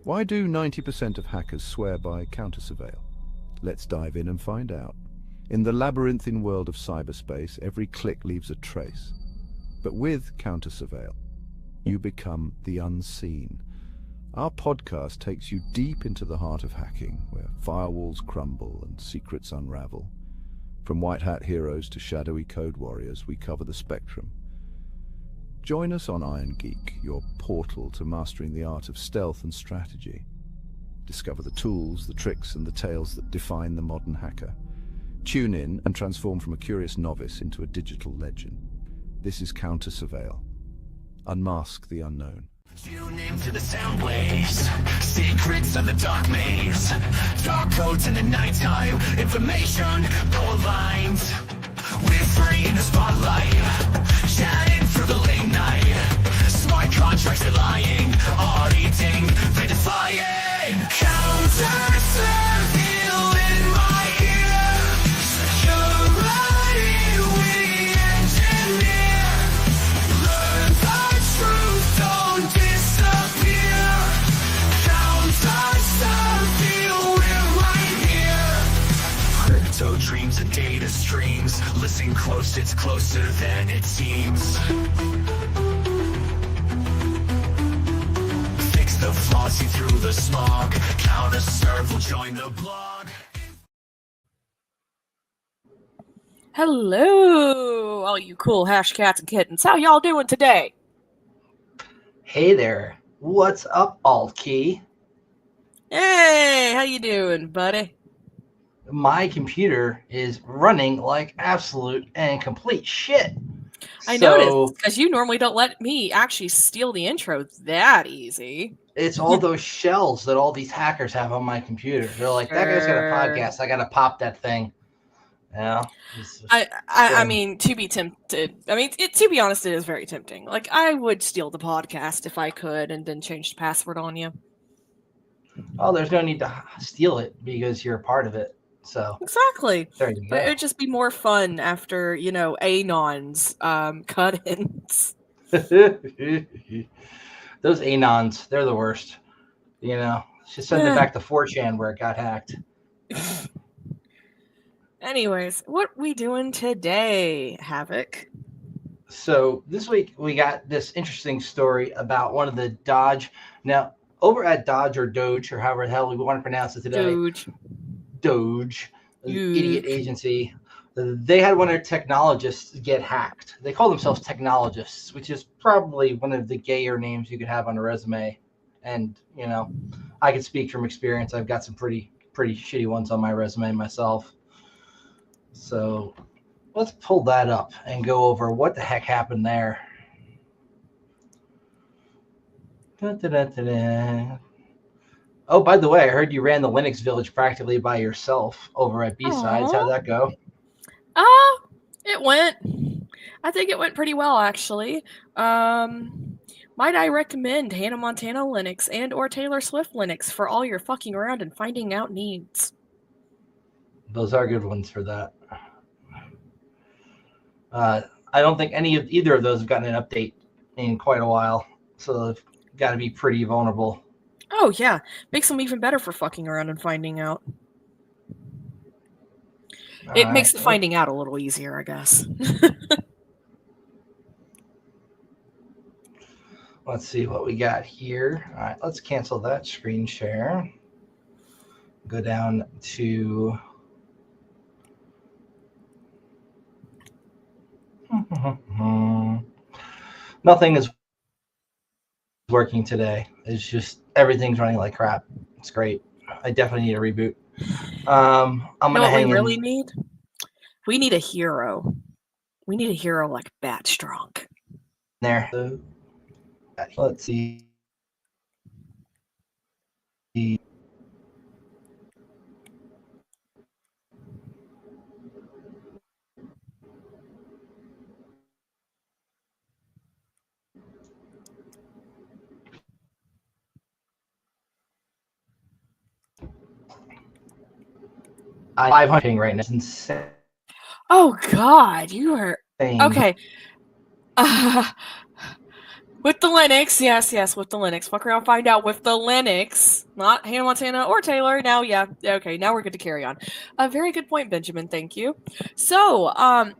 Why do 90% of hackers swear by CounterSurveil? Let's dive in and find out. In the labyrinthine world of cyberspace, every click leaves a trace. But with CounterSurveil, you become the unseen. Our podcast takes you deep into the heart of hacking, where firewalls crumble and secrets unravel. From white hat heroes to shadowy code warriors, we cover the spectrum. Join us on Iron Geek, your portal to mastering the art of stealth and strategy. Discover the tools, the tricks, and the tales that define the modern hacker. Tune in and transform from a curious novice into a digital legend. This is CounterSurveil. Unmask the unknown. Tune into the sound waves, secrets of the dark maze, dark codes in the nighttime, information no lines. We're free in the spotlight, chatting through the late night. Smart contracts are lying, auditing, redefying. CounterSurveil in my ear, security we engineer. Learn the truth, don't disappear. CounterSurveil, we're right here. Crypto dreams and data streams. Listen close, it's closer than it seems. Fix the flaws, see through the smog. CounterSurveil, join the blog. Hello, all you cool hash cats and kittens. How y'all doing today? Hey there. What's up, Alt Key? Hey, how you doing, buddy? My computer is running like absolute and complete shit. I noticed, because you normally don't let me actually steal the intro that easy. It's all those shells that all these hackers have on my computer. They're like, that guy's got a podcast. I got to pop that thing. Yeah. I mean, to be tempted. I mean, to be honest, it is very tempting. Like, I would steal the podcast if I could and then change the password on you. Oh, there's no need to steal it because you're a part of it. So exactly. There you go. But it would just be more fun after, Anons cut-ins. Those Anons, they're the worst. Just send it back to 4chan where it got hacked. Anyways, what we doing today, Havoc? So this week we got this interesting story about one of the DOGE. Now, over at DOGE or DOGE or however the hell we want to pronounce it today. DOGE, an idiot agency. They had one of their technologists get hacked. They call themselves technologists, which is probably one of the gayer names you could have on a resume. And, I can speak from experience. I've got some pretty shitty ones on my resume myself. So let's pull that up and go over what the heck happened there. Oh, by the way, I heard you ran the Linux Village practically by yourself over at B-Sides. How'd that go? It went. I think it went pretty well, actually. Might I recommend Hannah Montana Linux and or Taylor Swift Linux for all your fucking around and finding out needs. Those are good ones for that. I don't think either of those have gotten an update in quite a while, so they've got to be pretty vulnerable. Oh, yeah. Makes them even better for fucking around and finding out. It makes the finding out a little easier, I guess. Let's see what we got here. All right, let's cancel that screen share. Go down to... Nothing is working today. It's just everything's running like crap. It's great. I definitely need a reboot. I'm gonna hang we really need? We need a hero. We need a hero like Bat Strong. There. Let's see. I'm 500 right now. It's insane. Oh God, you are okay. With the Linux, yes, with the Linux. Fuck around, find out with the Linux, not Hannah Montana or Taylor. Now, okay, now we're good to carry on. A very good point, Benjamin. Thank you. So,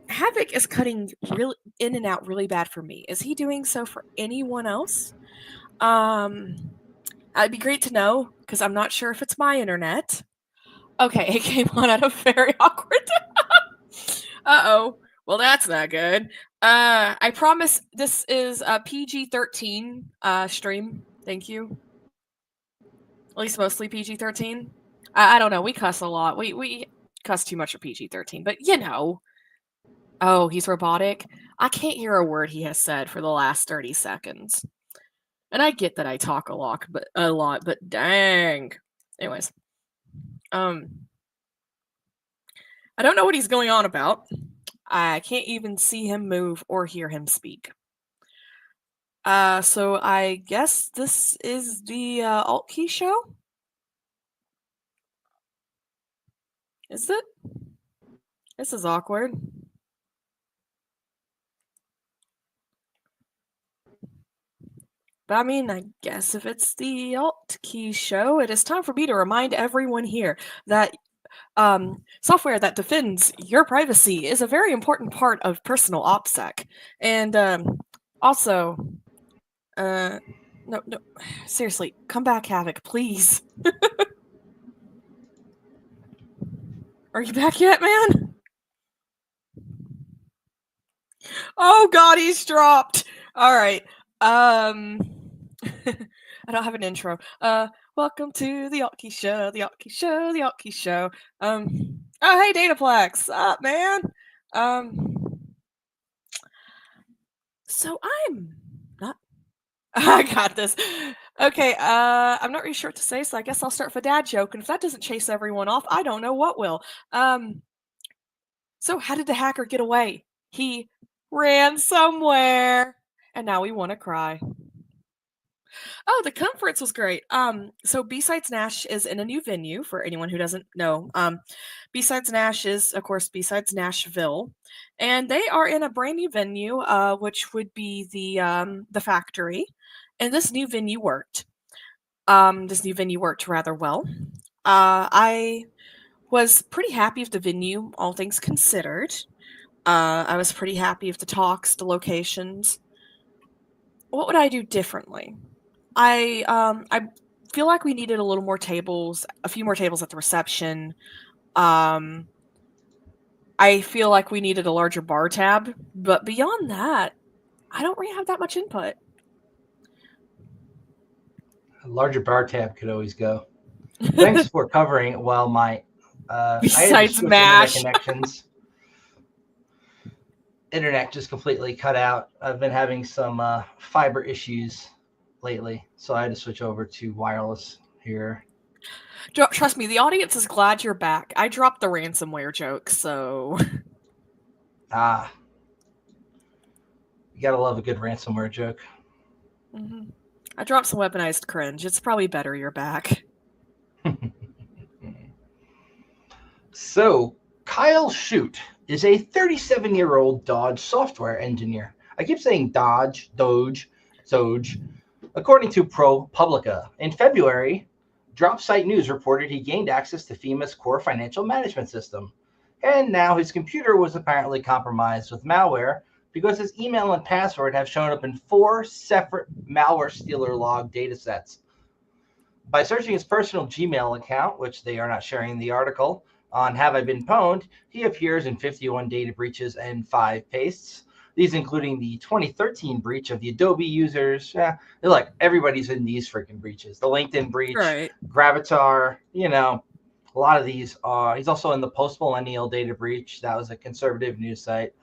Havoc is cutting really in and out really bad for me. Is he doing so for anyone else? It'd be great to know because I'm not sure if it's my internet. Okay, it came on at a very awkward. Uh-oh. Well, that's not good. I promise this is a PG-13 stream. Thank you. At least mostly PG-13. I don't know. We cuss a lot. We cuss too much for PG-13, but you know. Oh, he's robotic. I can't hear a word he has said for the last 30 seconds. And I get that I talk a lot, but dang. Anyways. I don't know what he's going on about. I can't even see him move or hear him speak. So I guess this is the Alt Key show? Is it? This is awkward. But I mean, I guess if it's the Alt Key show, it is time for me to remind everyone here that software that defends your privacy is a very important part of personal OPSEC. And also, no, seriously, come back, Havoc, please. Are you back yet, man? Oh God, he's dropped. All right. I don't have an intro. Welcome to the Alt Key Show, the Alt Key Show, the Alt Key Show. Oh hey Dataplex, up man. So I'm not. I got this. Okay. I'm not really sure what to say, so I guess I'll start with a dad joke, and if that doesn't chase everyone off, I don't know what will. So how did the hacker get away? He ran somewhere, and now we want to cry. Oh, the conference was great. So B-Sides Nash is in a new venue for anyone who doesn't know. B-Sides Nash is, of course, B-Sides Nashville, and they are in a brand new venue, which would be the factory. And this new venue worked. This new venue worked rather well. I was pretty happy with the venue, all things considered. I was pretty happy with the talks, the locations. What would I do differently? I feel like we needed a little more tables, a few more tables at the reception. I feel like we needed a larger bar tab, but beyond that, I don't really have that much input. A larger bar tab could always go. Thanks for covering while my Besides MASH connections. Internet just completely cut out. I've been having some fiber issues lately, so I had to switch over to wireless here. Trust me, the audience is glad you're back. I dropped the ransomware joke, so... You gotta love a good ransomware joke. Mm-hmm. I dropped some weaponized cringe. It's probably better you're back. So, Kyle Shute is a 37-year-old DOGE software engineer. I keep saying DOGE. According to ProPublica, in February, DropSite News reported he gained access to FEMA's core financial management system. And now his computer was apparently compromised with malware because his email and password have shown up in 4 separate malware stealer log datasets. By searching his personal Gmail account, which they are not sharing in the article, on Have I Been Pwned, he appears in 51 data breaches and 5 pastes. These including the 2013 breach of the Adobe users. They're like, everybody's in these freaking breaches. The LinkedIn breach, right. Gravatar, a lot of these. He's also in the post-millennial data breach. That was a conservative news site.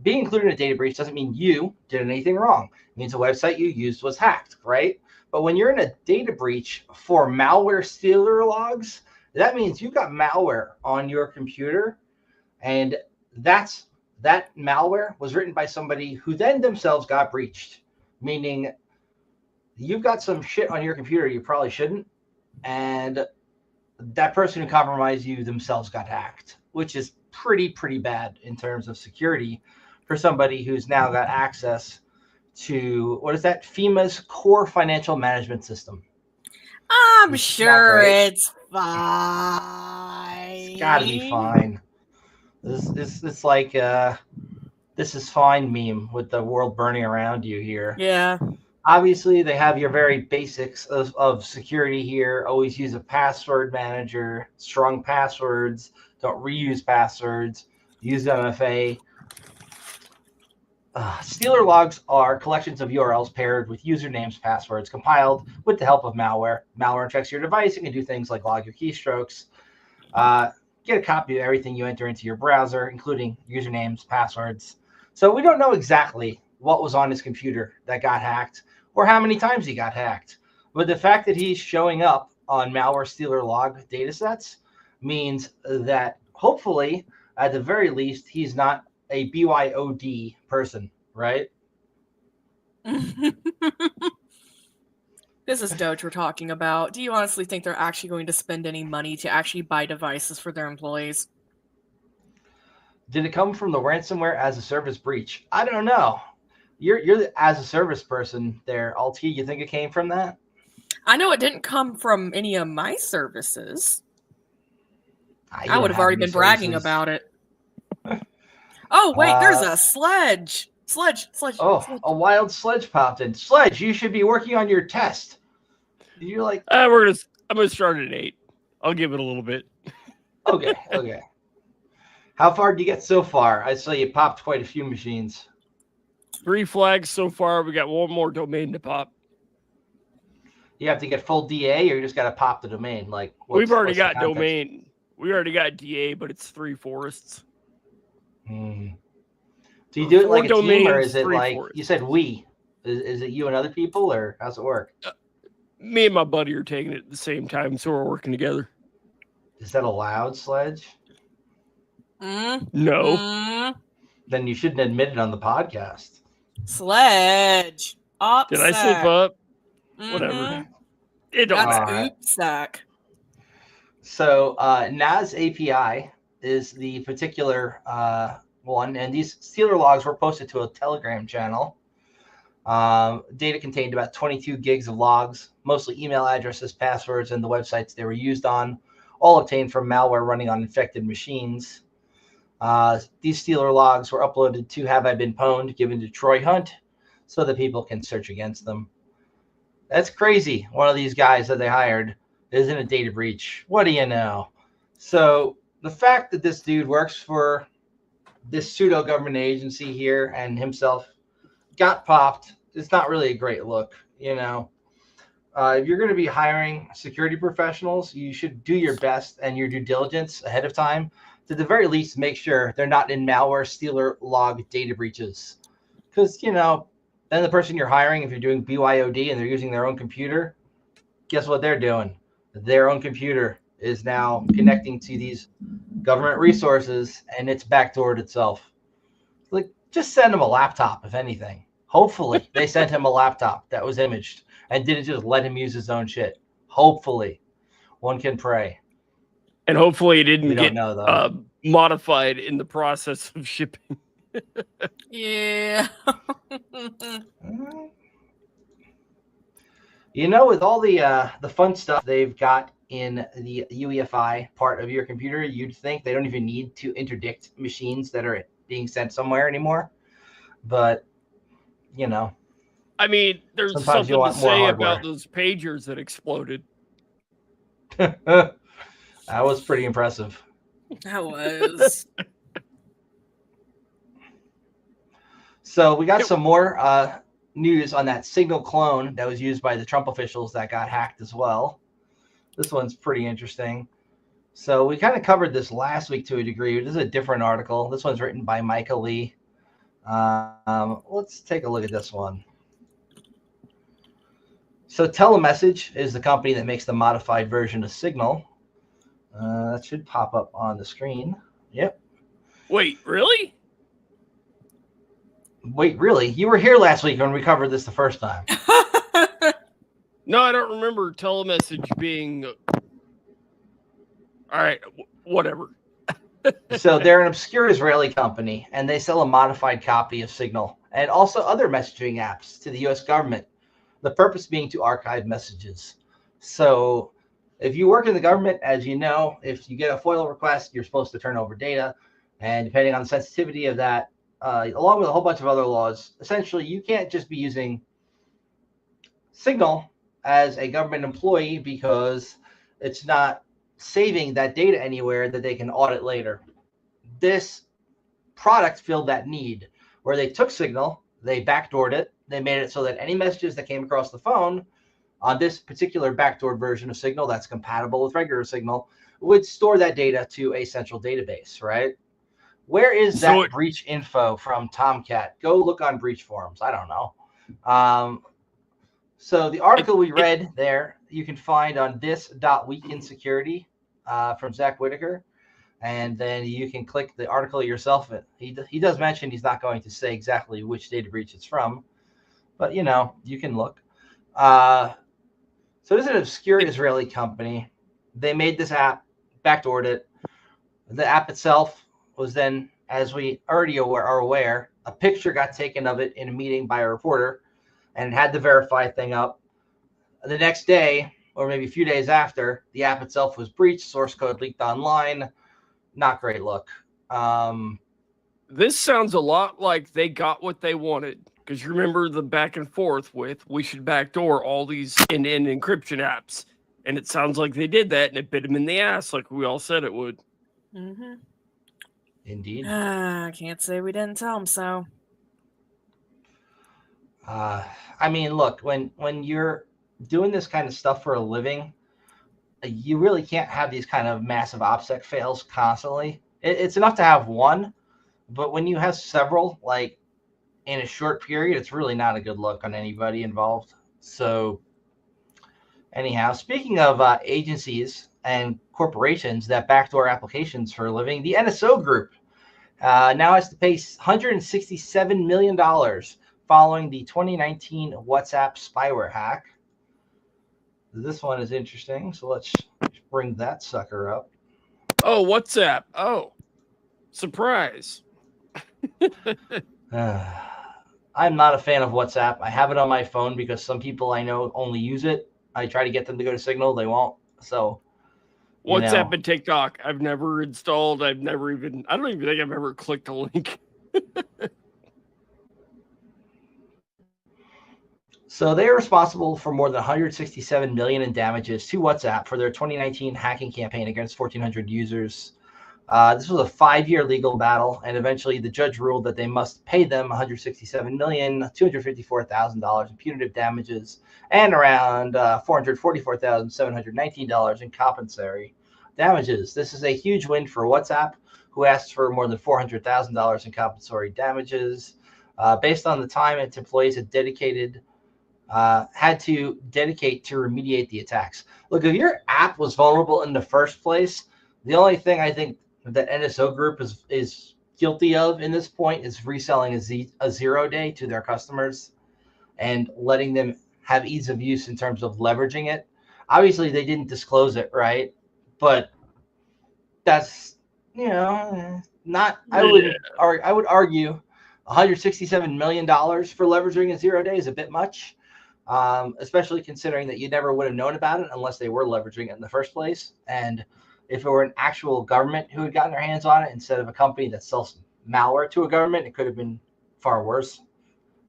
Being included in a data breach doesn't mean you did anything wrong. It means the website you used was hacked, right? But when you're in a data breach for malware stealer logs, that means you've got malware on your computer, and that malware was written by somebody who then themselves got breached, meaning you've got some shit on your computer you probably shouldn't, and that person who compromised you themselves got hacked, which is pretty bad in terms of security for somebody who's now got access to, what is that? FEMA's core financial management system. I'm It's sure it's fine. It's got to be fine. It's like this is fine meme with the world burning around you here. Yeah. Obviously, they have your very basics of security here. Always use a password manager, strong passwords, don't reuse passwords, use MFA. Stealer logs are collections of URLs paired with usernames, passwords, compiled with the help of malware. Malware checks your device. It can do things like log your keystrokes. Get a copy of everything you enter into your browser, including usernames, passwords. So we don't know exactly what was on his computer that got hacked or how many times he got hacked. But the fact that he's showing up on malware stealer log datasets means that hopefully, at the very least, he's not a BYOD person, right? This is DOGE we're talking about. Do you honestly think they're actually going to spend any money to actually buy devices for their employees? Did it come from the ransomware as a service breach? I don't know. You're the as a service person there, Alti. You think it came from that? I know it didn't come from any of my services. I would have already been bragging about it. Oh, wait, there's a sledge. Sledge. Oh, sledge. A wild sledge popped in. Sledge, you should be working on your test. You're like, I'm gonna start at 8. I'll give it a little bit. Okay. How far did you get so far? I saw you popped quite a few machines. 3 flags so far. We got one more domain to pop. You have to get full DA, or you just got to pop the domain? Like we've already got domain. We already got DA, but it's 3 forests. Do you do it like a team, or is it like forests. You said we? Is it you and other people, or how's it work? Me and my buddy are taking it at the same time, so we're working together. Is that allowed, Sledge? No. Then you shouldn't admit it on the podcast. Sledge. Upsack. Did I slip up? Whatever. It don't matter. Upsack. So NAS API is the particular one, and these stealer logs were posted to a Telegram channel. Data contained about 22 gigs of logs, mostly email addresses, passwords, and the websites they were used on, all obtained from malware running on infected machines. These stealer logs were uploaded to Have I Been Pwned, given to Troy Hunt, so that people can search against them. That's crazy. One of these guys that they hired is in a data breach. What do you know? So the fact that this dude works for this pseudo-government agency here and himself got popped, it's not really a great look, you know. If you're going to be hiring security professionals, you should do your best and your due diligence ahead of time to the very least make sure they're not in malware stealer log data breaches. Because, you know, then the person you're hiring, if you're doing BYOD and they're using their own computer, guess what they're doing? Their own computer is now connecting to these government resources and it's backdoored itself. Like, just send them a laptop, if anything. Hopefully they sent him a laptop that was imaged and didn't just let him use his own shit. Hopefully. One can pray. And hopefully it didn't get modified in the process of shipping. Yeah. You know, with all the fun stuff they've got in the UEFI part of your computer, you'd think they don't even need to interdict machines that are being sent somewhere anymore. But, you know. I mean, there's something to say about those pagers that exploded. That was pretty impressive. That was. So we got some more news on that Signal clone that was used by the Trump officials that got hacked as well. This one's pretty interesting. So we kind of covered this last week to a degree. This is a different article. This one's written by Micah Lee. Let's take a look at this one. So TeleMessage is the company that makes the modified version of Signal. That should pop up on the screen. Yep. Wait, really? Wait, really? You were here last week when we covered this the first time. No, I don't remember TeleMessage being... All right, whatever. So they're an obscure Israeli company, and they sell a modified copy of Signal and also other messaging apps to the U.S. government. The purpose being to archive messages. So if you work in the government, as you know, if you get a FOIL request, you're supposed to turn over data. And depending on the sensitivity of that, along with a whole bunch of other laws, essentially you can't just be using Signal as a government employee because it's not saving that data anywhere that they can audit later. This product filled that need where they took Signal, they backdoored it, they made it so that any messages that came across the phone on this particular backdoored version of Signal that's compatible with regular Signal would store that data to a central database, right? Where is that breach info from Tomcat? Go look on breach forums. I don't know. So the article we read there, you can find on this.weekinsecurity from Zach Whitaker. And then you can click the article yourself. He does mention he's not going to say exactly which data breach it's from, but you know, you can look. So this is an obscure Israeli company. They made this app, backdoored it. The app itself was then, as we already are aware, a picture got taken of it in a meeting by a reporter and had the verify thing up. The next day, or maybe a few days after, the app itself was breached, source code leaked online. Not great look. This sounds a lot like they got what they wanted. Because you remember the back and forth with, we should backdoor all these end-to-end encryption apps. And it sounds like they did that, and it bit them in the ass like we all said it would. Mm-hmm. Indeed. I can't say we didn't tell them so. I mean, look, when you're doing this kind of stuff for a living, you really can't have these kind of massive OPSEC fails constantly. It's enough to have one, but when you have several, like in a short period, it's really not a good look on anybody involved. So anyhow, speaking of agencies and corporations that backdoor applications for a living, the NSO Group now has to pay $167 million following the 2019 WhatsApp spyware hack. This one is interesting, so let's bring that sucker up. Oh, WhatsApp. Oh, surprise. I'm not a fan of WhatsApp. I have it on my phone because some people I know only use it. I try to get them to go to Signal. They won't. So WhatsApp and TikTok. I've never installed. I don't even think I've ever clicked a link. So they are responsible for more than $167 million in damages to WhatsApp for their 2019 hacking campaign against 1,400 users. This was a 5-year legal battle, and eventually the judge ruled that they must pay them $167,254,000 in punitive damages and around $444,719 in compensatory damages. This is a huge win for WhatsApp, who asked for more than $400,000 in compensatory damages. Based on the time its employees had to dedicate to remediate the attacks. Look, if your app was vulnerable in the first place, the only thing I think that NSO Group is guilty of in this point is reselling a 0-day to their customers and letting them have ease of use in terms of leveraging it. Obviously, they didn't disclose it, right? But that's, not. I would argue $167 million for leveraging a 0-day is a bit much. Especially considering that you never would have known about it unless they were leveraging it in the first place. And if it were an actual government who had gotten their hands on it instead of a company that sells malware to a government, it could have been far worse.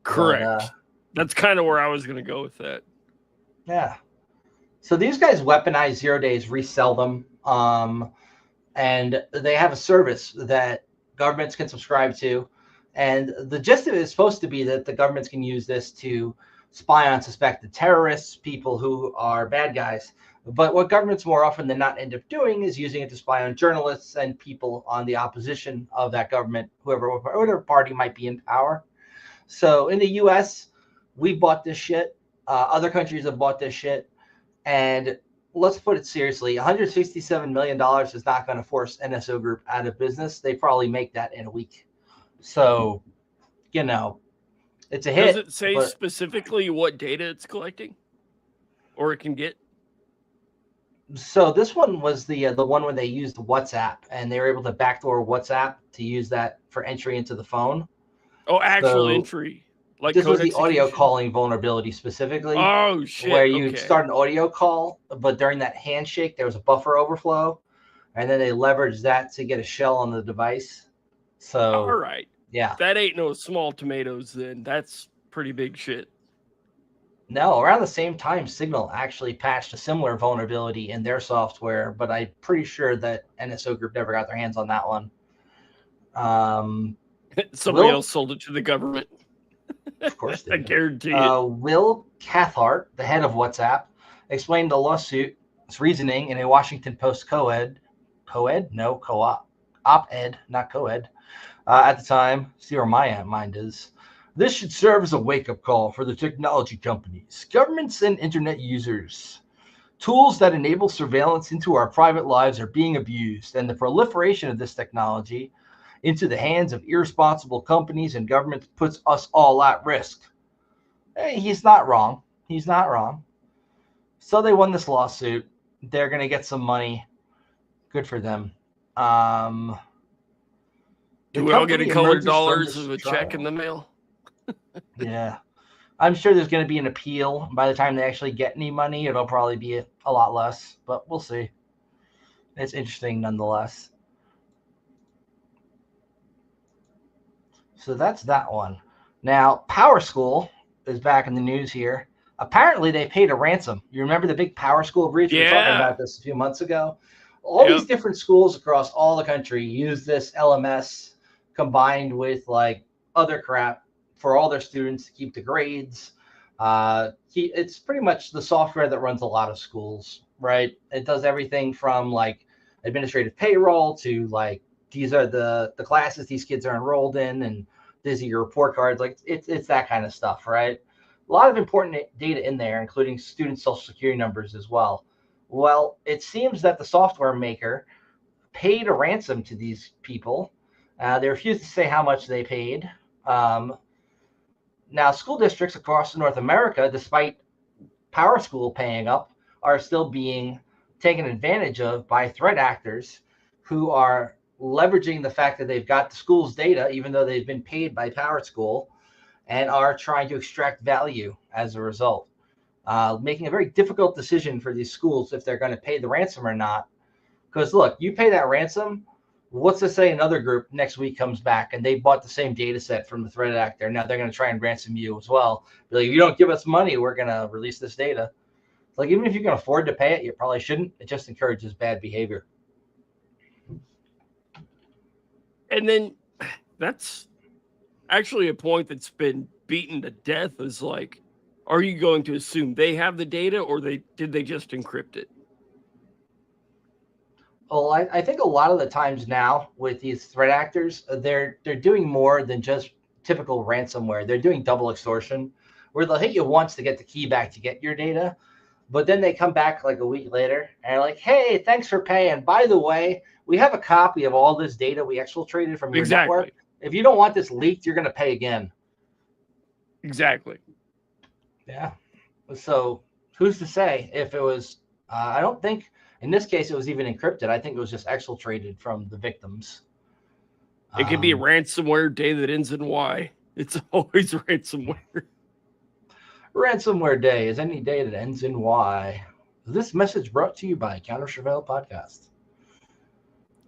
Correct. But, that's kind of where I was going to go with that. Yeah. So these guys weaponize 0 days, resell them. And they have a service that governments can subscribe to. And the gist of it is supposed to be that the governments can use this to spy on suspected terrorists, people who are bad guys. But what governments more often than not end up doing is using it to spy on journalists and people on the opposition of that government, whatever party might be in power. So in the US, we bought this shit. Other countries have bought this shit. And let's put it seriously, $167 million is not going to force NSO Group out of business. They probably make that in a week. So, it's a hit. Does it say specifically what data it's collecting or it can get? So this one was the one where they used WhatsApp, and they were able to backdoor WhatsApp to use that for entry into the phone. Oh, actual So entry, like this was code the audio execution. calling vulnerability specifically, Oh shit! where you Okay. start an audio call, but during that handshake there was a buffer overflow, and then they leveraged that to get a shell on the device. So All right. yeah, That ain't no small tomatoes. Then that's pretty big shit. no, around the same time, Signal actually patched a similar vulnerability in their software, but I'm pretty sure that NSO Group never got their hands on that one. Somebody else sold it to the government. Of course they I did. guarantee it. Will Cathcart, the head of WhatsApp, explained the lawsuit's reasoning in a Washington Post op-ed, not co-ed, at the time. See where my mind is. This should serve as a wake-up call for the technology companies, governments, and internet users. Tools that enable surveillance into our private lives are being abused, and the proliferation of this technology into the hands of irresponsible companies and governments puts us all at risk. Hey, he's not wrong. He's not wrong. So they won this lawsuit. They're going to get some money. Good for them. Do we all get a couple of dollars of a check in the mail? Yeah. I'm sure there's going to be an appeal. By the time they actually get any money, it'll probably be a lot less, but we'll see. It's interesting nonetheless. So that's that one. Now, PowerSchool is back in the news here. Apparently, they paid a ransom. You remember the big PowerSchool breach? We were talking about this a few months ago. All these different schools across all the country use this LMS combined with like other crap for all their students to keep the grades. It's pretty much the software that runs a lot of schools, right? It does everything from like administrative payroll to like these are the classes these kids are enrolled in, and these are your report cards. Like it's that kind of stuff, right? A lot of important data in there, including student social security numbers as well. Well, it seems that the software maker paid a ransom to these people. They refused to say how much they paid. Now, school districts across North America, despite PowerSchool paying up, are still being taken advantage of by threat actors who are leveraging the fact that they've got the school's data, even though they've been paid by PowerSchool, and are trying to extract value as a result, making a very difficult decision for these schools if they're going to pay the ransom or not. Because look, you pay that ransom, what's to say another group next week comes back and they bought the same data set from the threat actor? Now they're going to try and ransom you as well. Be like, if you don't give us money, we're going to release this data. Like, even if you can afford to pay it, you probably shouldn't. It just encourages bad behavior. And then that's actually a point that's been beaten to death is like, are you going to assume they have the data or did they just encrypt it? Well, I think a lot of the times now with these threat actors, they're doing more than just typical ransomware. They're doing double extortion, where they'll hit you once to get the key back to get your data, but then they come back like a week later and are like, hey, thanks for paying. By the way, we have a copy of all this data we exfiltrated from your network. If you don't want this leaked, you're going to pay again. Exactly. Yeah. So who's to say if it was, I don't think in this case it was even encrypted. I think it was just exfiltrated from the victims. It could be a ransomware day that ends in Y. It's always ransomware. Ransomware day is any day that ends in Y. This message brought to you by CounterSurveil Podcast.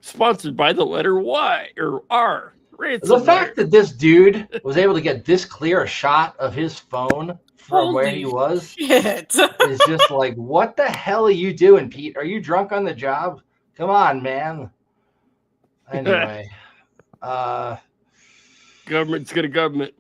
Sponsored by the letter Y or R. Ransomware. The fact that this dude was able to get this clear a shot of his phone from where he was is just like, what the hell are you doing, Pete? Are you drunk on the job? Come on, man. Anyway. Government's got a government.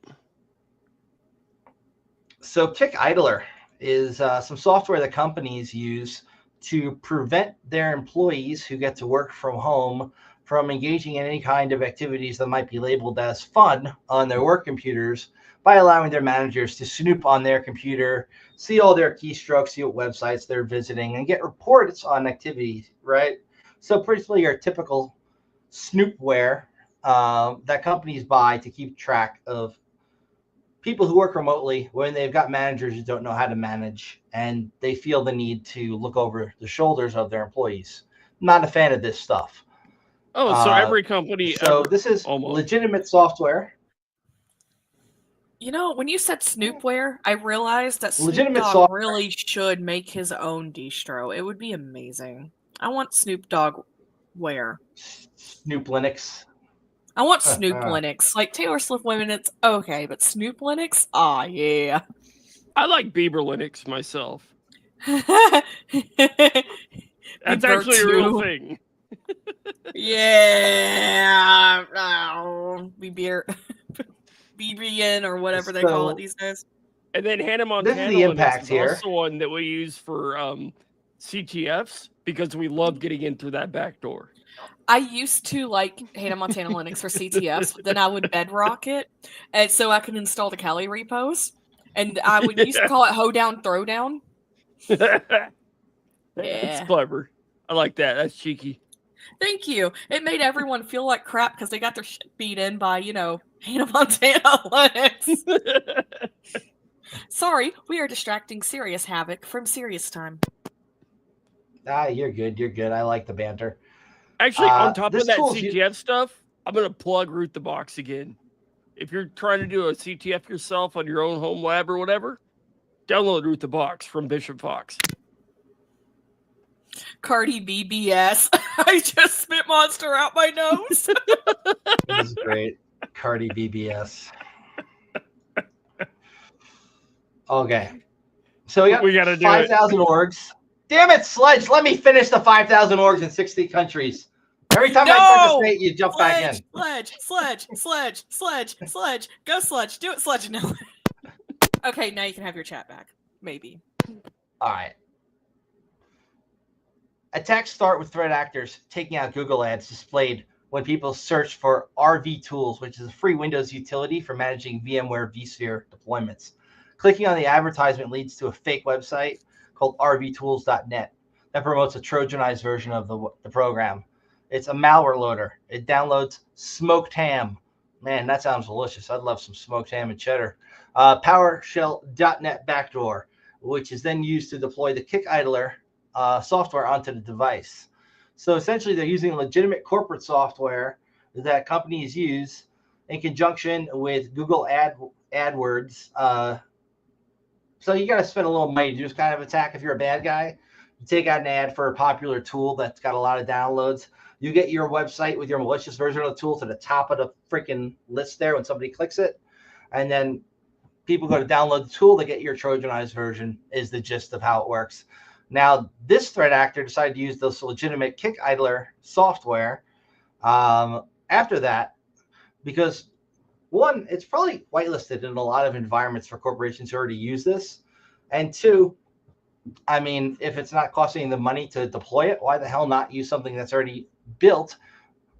So Kick Idler is some software that companies use to prevent their employees who get to work from home from engaging in any kind of activities that might be labeled as fun on their work computers by allowing their managers to snoop on their computer, see all their keystrokes, see what websites they're visiting, and get reports on activities, right? So basically your typical snoopware that companies buy to keep track of people who work remotely, when they've got managers who don't know how to manage, and they feel the need to look over the shoulders of their employees. Not a fan of this stuff. Oh, so every company. So this is almost legitimate software. You know, when you said Snoopware, I realized that Snoop Legitimate Dogg software. really should make his own distro. It would be amazing. I want Snoop Dogg ware. Snoop Linux. I want Snoop Linux. Like Taylor Swift women, it's okay, but Snoop Linux? Ah, yeah. I like Bieber Linux myself. That's Bieber actually a real too. thing. Yeah. Oh, BBN or whatever they call it these days. And then Hannah Montana This is the impact is here. also one that we use for CTFs because we love getting in through that back door. I used to like Hannah Montana Linux for CTFs, but then I would bedrock it, and so I could install the Kali repos, and I would used to call it Hoedown Throwdown. That's clever. I like that. That's cheeky. Thank you. It made everyone feel like crap because they got their shit beat in by, you know, Hannah Montana Linux. Sorry, we are distracting Serious Havoc from Serious Time. You're good. You're good. I like the banter. Actually, on top of that tool's CTF stuff, I'm going to plug Root the Box again. If you're trying to do a CTF yourself on your own home lab or whatever, download Root the Box from Bishop Fox. Cardi BBS. I just spit monster out my nose. This is great. Cardi BBS. Okay. So we got 5,000 orgs. Damn it, Sledge. Let me finish the 5,000 orgs in 60 countries. Every time I start to say it, you jump back in. Sledge. Go, Sledge. Do it, Sledge. No. Okay, now you can have your chat back. Maybe. All right. Attacks start with threat actors taking out Google ads displayed when people search for RV Tools, which is a free Windows utility for managing VMware vSphere deployments. Clicking on the advertisement leads to a fake website called rvtools.net that promotes a Trojanized version of the program. It's a malware loader. It downloads smoked ham. Man, that sounds delicious. I'd love some smoked ham and cheddar. PowerShell.net backdoor, which is then used to deploy the kick idler software onto the device. So essentially, they're using legitimate corporate software that companies use in conjunction with Google AdWords. So you got to spend a little money to do this kind of attack. If you're a bad guy, you take out an ad for a popular tool that's got a lot of downloads. You get your website with your malicious version of the tool to the top of the freaking list there when somebody clicks it. And then people go to download the tool, they get your Trojanized version is the gist of how it works. Now, this threat actor decided to use this legitimate kick idler software after that because, one, it's probably whitelisted in a lot of environments for corporations who already use this. And two, I mean, if it's not costing the money to deploy it, why the hell not use something that's already built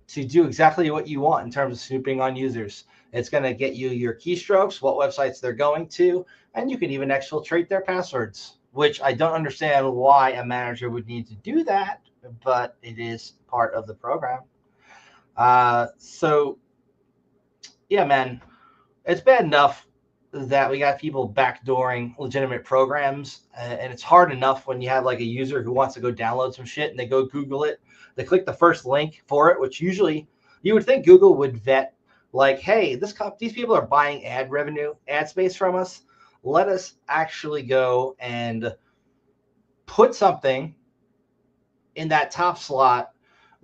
to do exactly what you want in terms of snooping on users? It's going to get you your keystrokes, what websites they're going to, and you can even exfiltrate their passwords, which I don't understand why a manager would need to do that, but it is part of the program. So, yeah, man, it's bad enough that we got people backdooring legitimate programs, and it's hard enough when you have like a user who wants to go download some shit and they go Google it. They click the first link for it, which usually you would think Google would vet like, hey, these people are buying ad space from us. Let us actually go and put something in that top slot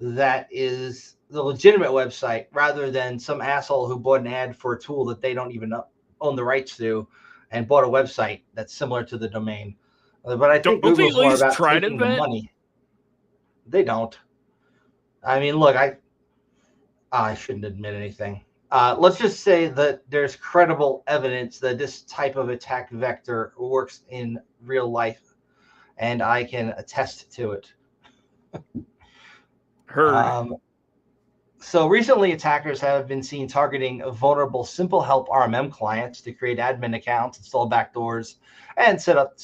that is the legitimate website rather than some asshole who bought an ad for a tool that they don't even own the rights to and bought a website that's similar to the domain. But I think Google's more about taking the money. They don't. I mean, look, I shouldn't admit anything. Let's just say that there's credible evidence that this type of attack vector works in real life, and I can attest to it. So recently, attackers have been seen targeting vulnerable Simple Help RMM clients to create admin accounts, install backdoors, and set up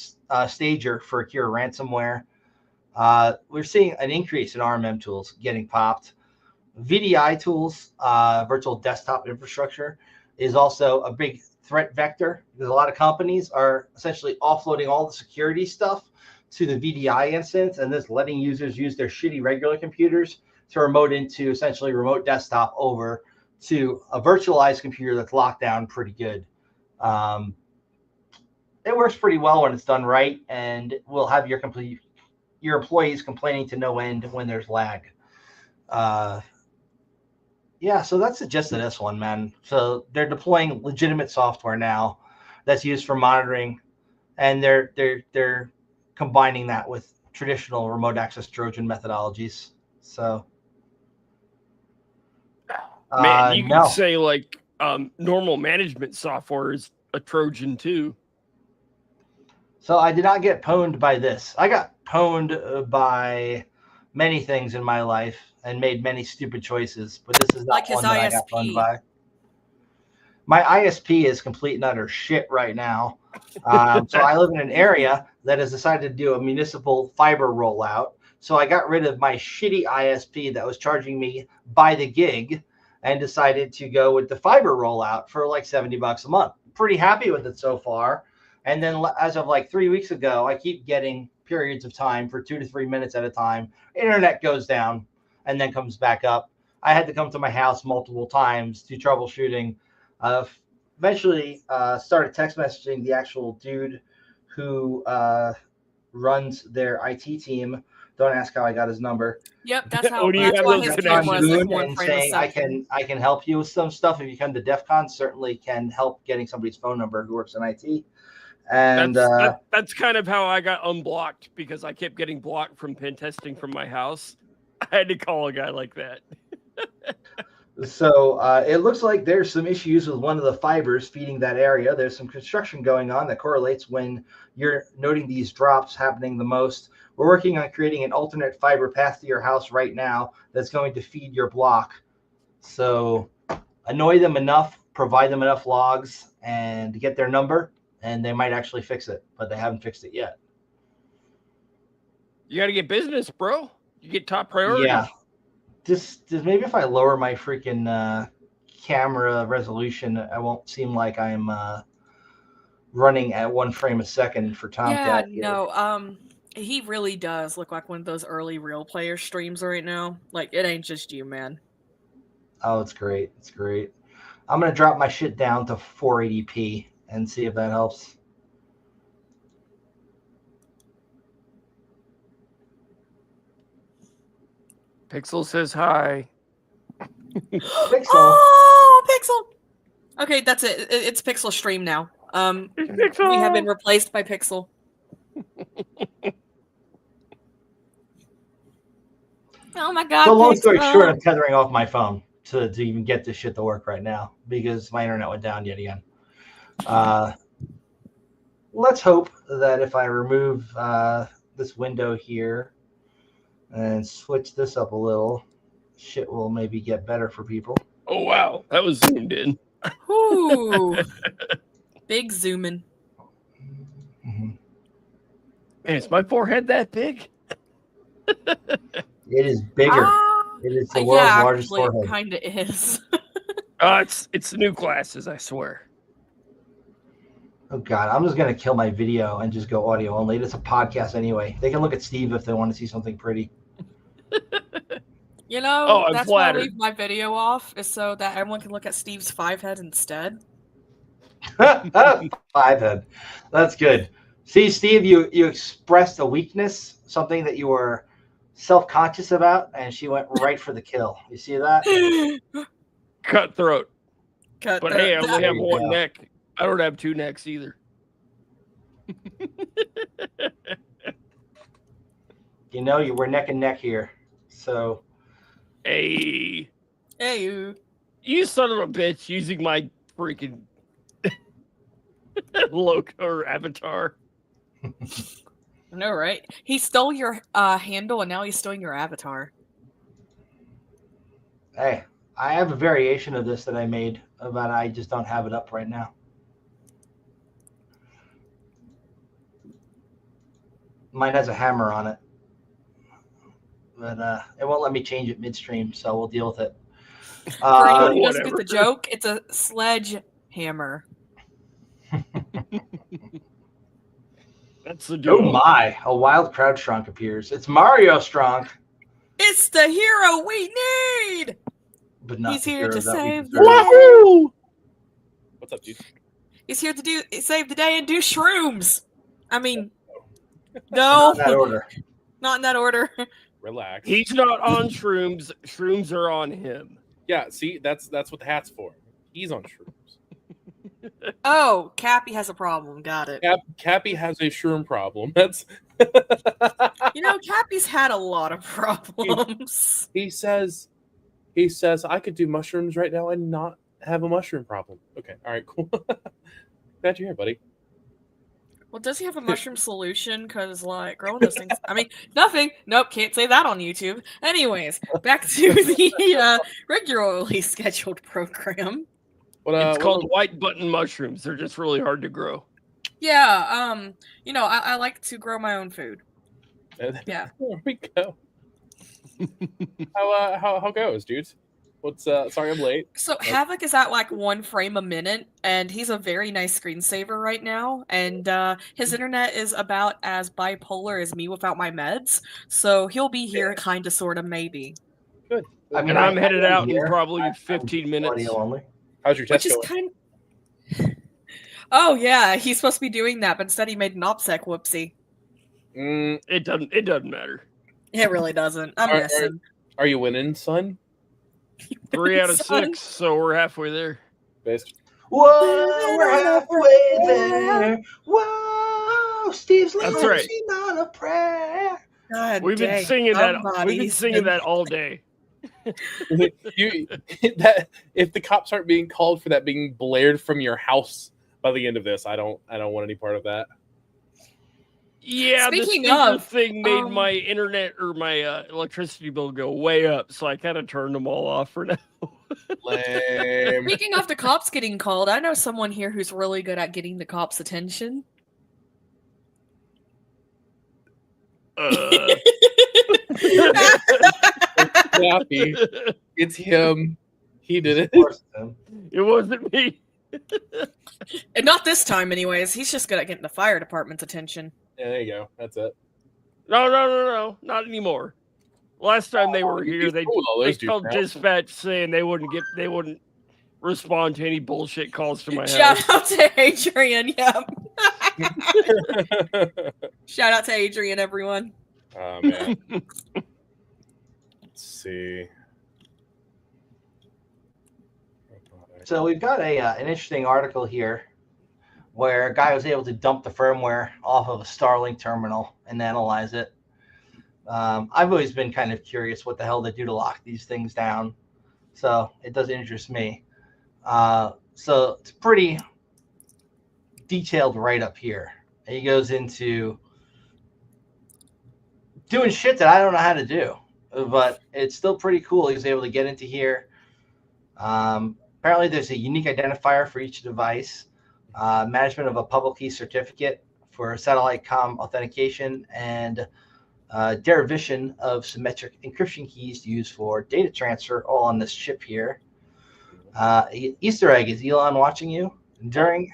Stager for Cure ransomware. We're seeing an increase in RMM tools getting popped. VDI tools, virtual desktop infrastructure, is also a big threat vector, because a lot of companies are essentially offloading all the security stuff to the VDI instance and just letting users use their shitty regular computers to remote into essentially remote desktop over to a virtualized computer that's locked down pretty good. It works pretty well when it's done right, and will have your employees complaining to no end when there's lag. Yeah, so that's the gist of this one, man. So they're deploying legitimate software now that's used for monitoring, and they're combining that with traditional remote access Trojan methodologies. So, man, you can say like normal management software is a Trojan too. So I did not get pwned by this. I got pwned by many things in my life and made many stupid choices, but this is not like one his that ISP. I got pwned by. My ISP is complete and utter shit right now. So I live in an area that has decided to do a municipal fiber rollout. So I got rid of my shitty ISP that was charging me by the gig and decided to go with the fiber rollout for like $70 a month. Pretty happy with it so far. And then as of like 3 weeks ago, I keep getting periods of time for 2 to 3 minutes at a time. Internet goes down and then comes back up. I had to come to my house multiple times to troubleshooting. Eventually started text messaging the actual dude who runs their IT team. Don't ask how I got his number. Yep, that's how. What do you That's have why those his connections? name was And saying I can help you with some stuff. If you come to DEF CON, certainly can help getting somebody's phone number who works in IT. And that's kind of how I got unblocked, because I kept getting blocked from pen testing from my house. I had to call a guy like that. So it looks like there's some issues with one of the fibers feeding that area. There's some construction going on that correlates when you're noting these drops happening the most. We're working on creating an alternate fiber path to your house right now that's going to feed your block. So annoy them enough, provide them enough logs, and get their number, and they might actually fix it, but they haven't fixed it yet. You got to get business, bro. You get top priority. Yeah. Just maybe if I lower my freaking camera resolution, I won't seem like I'm running at 1 frame a second for Tomcat. Yeah, no. He really does look like one of those early real player streams right now. Like, it ain't just you, man. Oh, it's great. It's great. I'm going to drop my shit down to 480p and see if that helps. Pixel says hi. Pixel. Oh, Pixel. Okay, that's it. It's Pixel stream now. Pixel. We have been replaced by Pixel. Oh my god. So long story Pixel. short, I'm tethering off my phone to even get this shit to work right now because my internet went down yet again. Let's hope that if I remove this window here and switch this up a little, shit will maybe get better for people. Oh, wow. That was zoomed in. Ooh. Big zooming. Mm-hmm. Man, is my forehead that big? It is bigger. It is the world's largest forehead. It kind of is. It's the new glasses, I swear. Oh God, I'm just gonna kill my video and just go audio only. It's a podcast anyway. They can look at Steve if they want to see something pretty. You know, I'm that's why I flattered. leave my video off, is so that everyone can look at Steve's 5 head instead. 5 head. That's good. See, Steve, you expressed a weakness, something that you were self-conscious about, and she went right for the kill. You see that? Cutthroat. But hey, I only There have you one go. neck. I don't have 2 necks either. You know, we're neck and neck here. So, Hey, Hey, you son of a bitch, using my freaking logo or avatar. I know, right? He stole your handle, and now he's stealing your avatar. hey, I have a variation of this that I made, but I just don't have it up right now. Mine has a hammer on it. But it won't let me change it midstream, so we'll deal with it. For anyone who doesn't whatever. get the joke, it's a sledgehammer. That's the deal. Oh my! A wild crowd strong appears. It's Mario Strong. It's the hero we need. But not He's the here hero to that we save the deserve. day. What's up, dude? He's here to save the day and do shrooms. I mean, Not no, in that order. not in that order. Relax. He's not on shrooms. Shrooms are on him. Yeah, see, that's what the hat's for. He's on shrooms. Oh, Cappy has a problem. Got it. Cappy has a shroom problem. That's Cappy's had a lot of problems. he says I could do mushrooms right now and not have a mushroom problem. Okay, all right, cool. Glad you're here, buddy. Well, does he have a mushroom solution? Because, growing those things... I mean, nothing. Nope, can't say that on YouTube. Anyways, back to the regularly scheduled program. It's called white button mushrooms. They're just really hard to grow. Yeah, I like to grow my own food. Yeah. There we go. How goes, dudes? What's sorry I'm late. So Havoc is at 1 frame a minute, and he's a very nice screensaver right now, and his internet is about as bipolar as me without my meds, so he'll be here kind of, sort of, maybe. Good. And I'm headed out in probably 15 minutes. How's your test Which going? is Oh yeah, he's supposed to be doing that, but instead he made an OPSEC whoopsie. It doesn't matter. It really doesn't. I'm missing. Are you winning, son? 3 out of 6, so we're halfway there. Best. Whoa, we're halfway there. Whoa, Steve's That's right. on a prayer. God We've been singing that. We've been singing that all day. That if the cops aren't being called for that being blared from your house by the end of this, I don't want any part of that. Yeah, Speaking the speaker of, thing made my internet or my electricity bill go way up, so I kind of turned them all off for now. Lame. Speaking of the cops getting called, I know someone here who's really good at getting the cops' attention. Happy. It's him. He did it. It wasn't me. And not this time, anyways. He's just good at getting the fire department's attention. Yeah, there you go. That's it. No, not anymore. Last time they were here, they called dispatch saying they wouldn't respond to any bullshit calls to my house. Shout out to Adrian. Yep. Shout out to Adrian, everyone. Oh man. Let's see. So we've got an interesting article here where a guy was able to dump the firmware off of a Starlink terminal and analyze it. I've always been kind of curious what the hell they do to lock these things down. So it does interest me. So it's pretty detailed right up here. And he goes into doing shit that I don't know how to do, but it's still pretty cool. He was able to get into here. Apparently there's a unique identifier for each device, management of a public key certificate for satellite comm authentication, and derivation of symmetric encryption keys used for data transfer, all on this chip here. Easter egg, is Elon watching you? During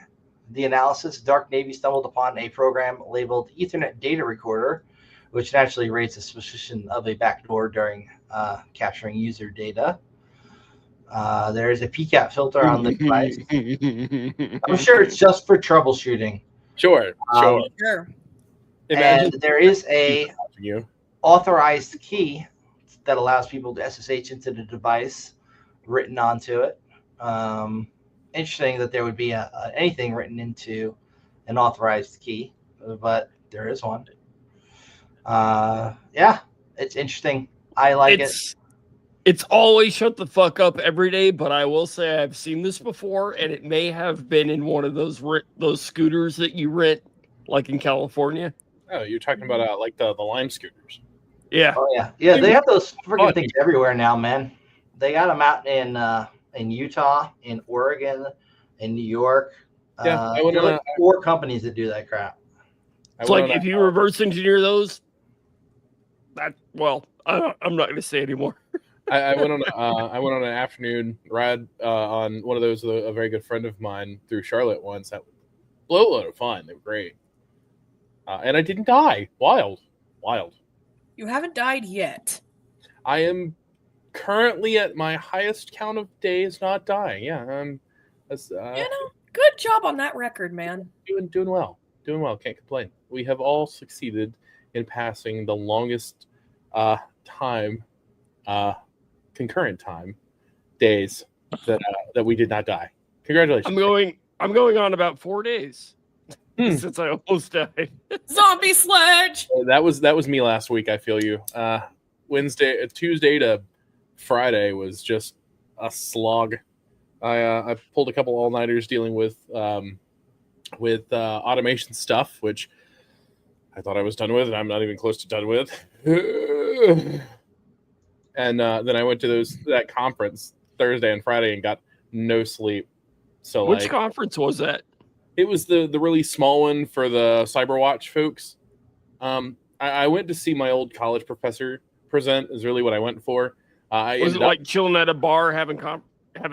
the analysis, Dark Navy stumbled upon a program labeled Ethernet Data Recorder, which naturally raised the suspicion of a backdoor during capturing user data. There is a PCAP filter on the device. I'm sure it's just for troubleshooting. Sure. And there is a authorized key that allows people to SSH into the device written onto it. Interesting that there would be anything written into an authorized key, but there is one. Yeah, it's interesting. I like it. It's always shut the fuck up every day, but I will say I've seen this before, and it may have been in one of those scooters that you rent, like in California. Oh, you're talking about like the Lime scooters. Yeah. Oh yeah, yeah. They have those freaking things everywhere now, man. They got them out in Utah, in Oregon, in New York. Yeah, there are like 4 companies that do that crap. It's like if you reverse engineer those, I'm not going to say anymore. I went on an afternoon ride on one of those with a very good friend of mine through Charlotte once. boatload of fun. They were great. And I didn't die. Wild. You haven't died yet. I am currently at my highest count of days not dying. Yeah, Good job on that record, man. doing well. Can't complain. We have all succeeded in passing the longest concurrent time days that we did not die. Congratulations. I'm going on about 4 days since I almost died. Zombie sledge. That was me last week. I feel you. Tuesday to Friday was just a slog. I pulled a couple all-nighters dealing with automation stuff, which I thought I was done with, and I'm not even close to done with. And then I went to that conference Thursday and Friday and got no sleep. So which conference was that? It was the really small one for the Cyberwatch folks. I went to see my old college professor present. Is really what I went for. Was it like chilling at a bar having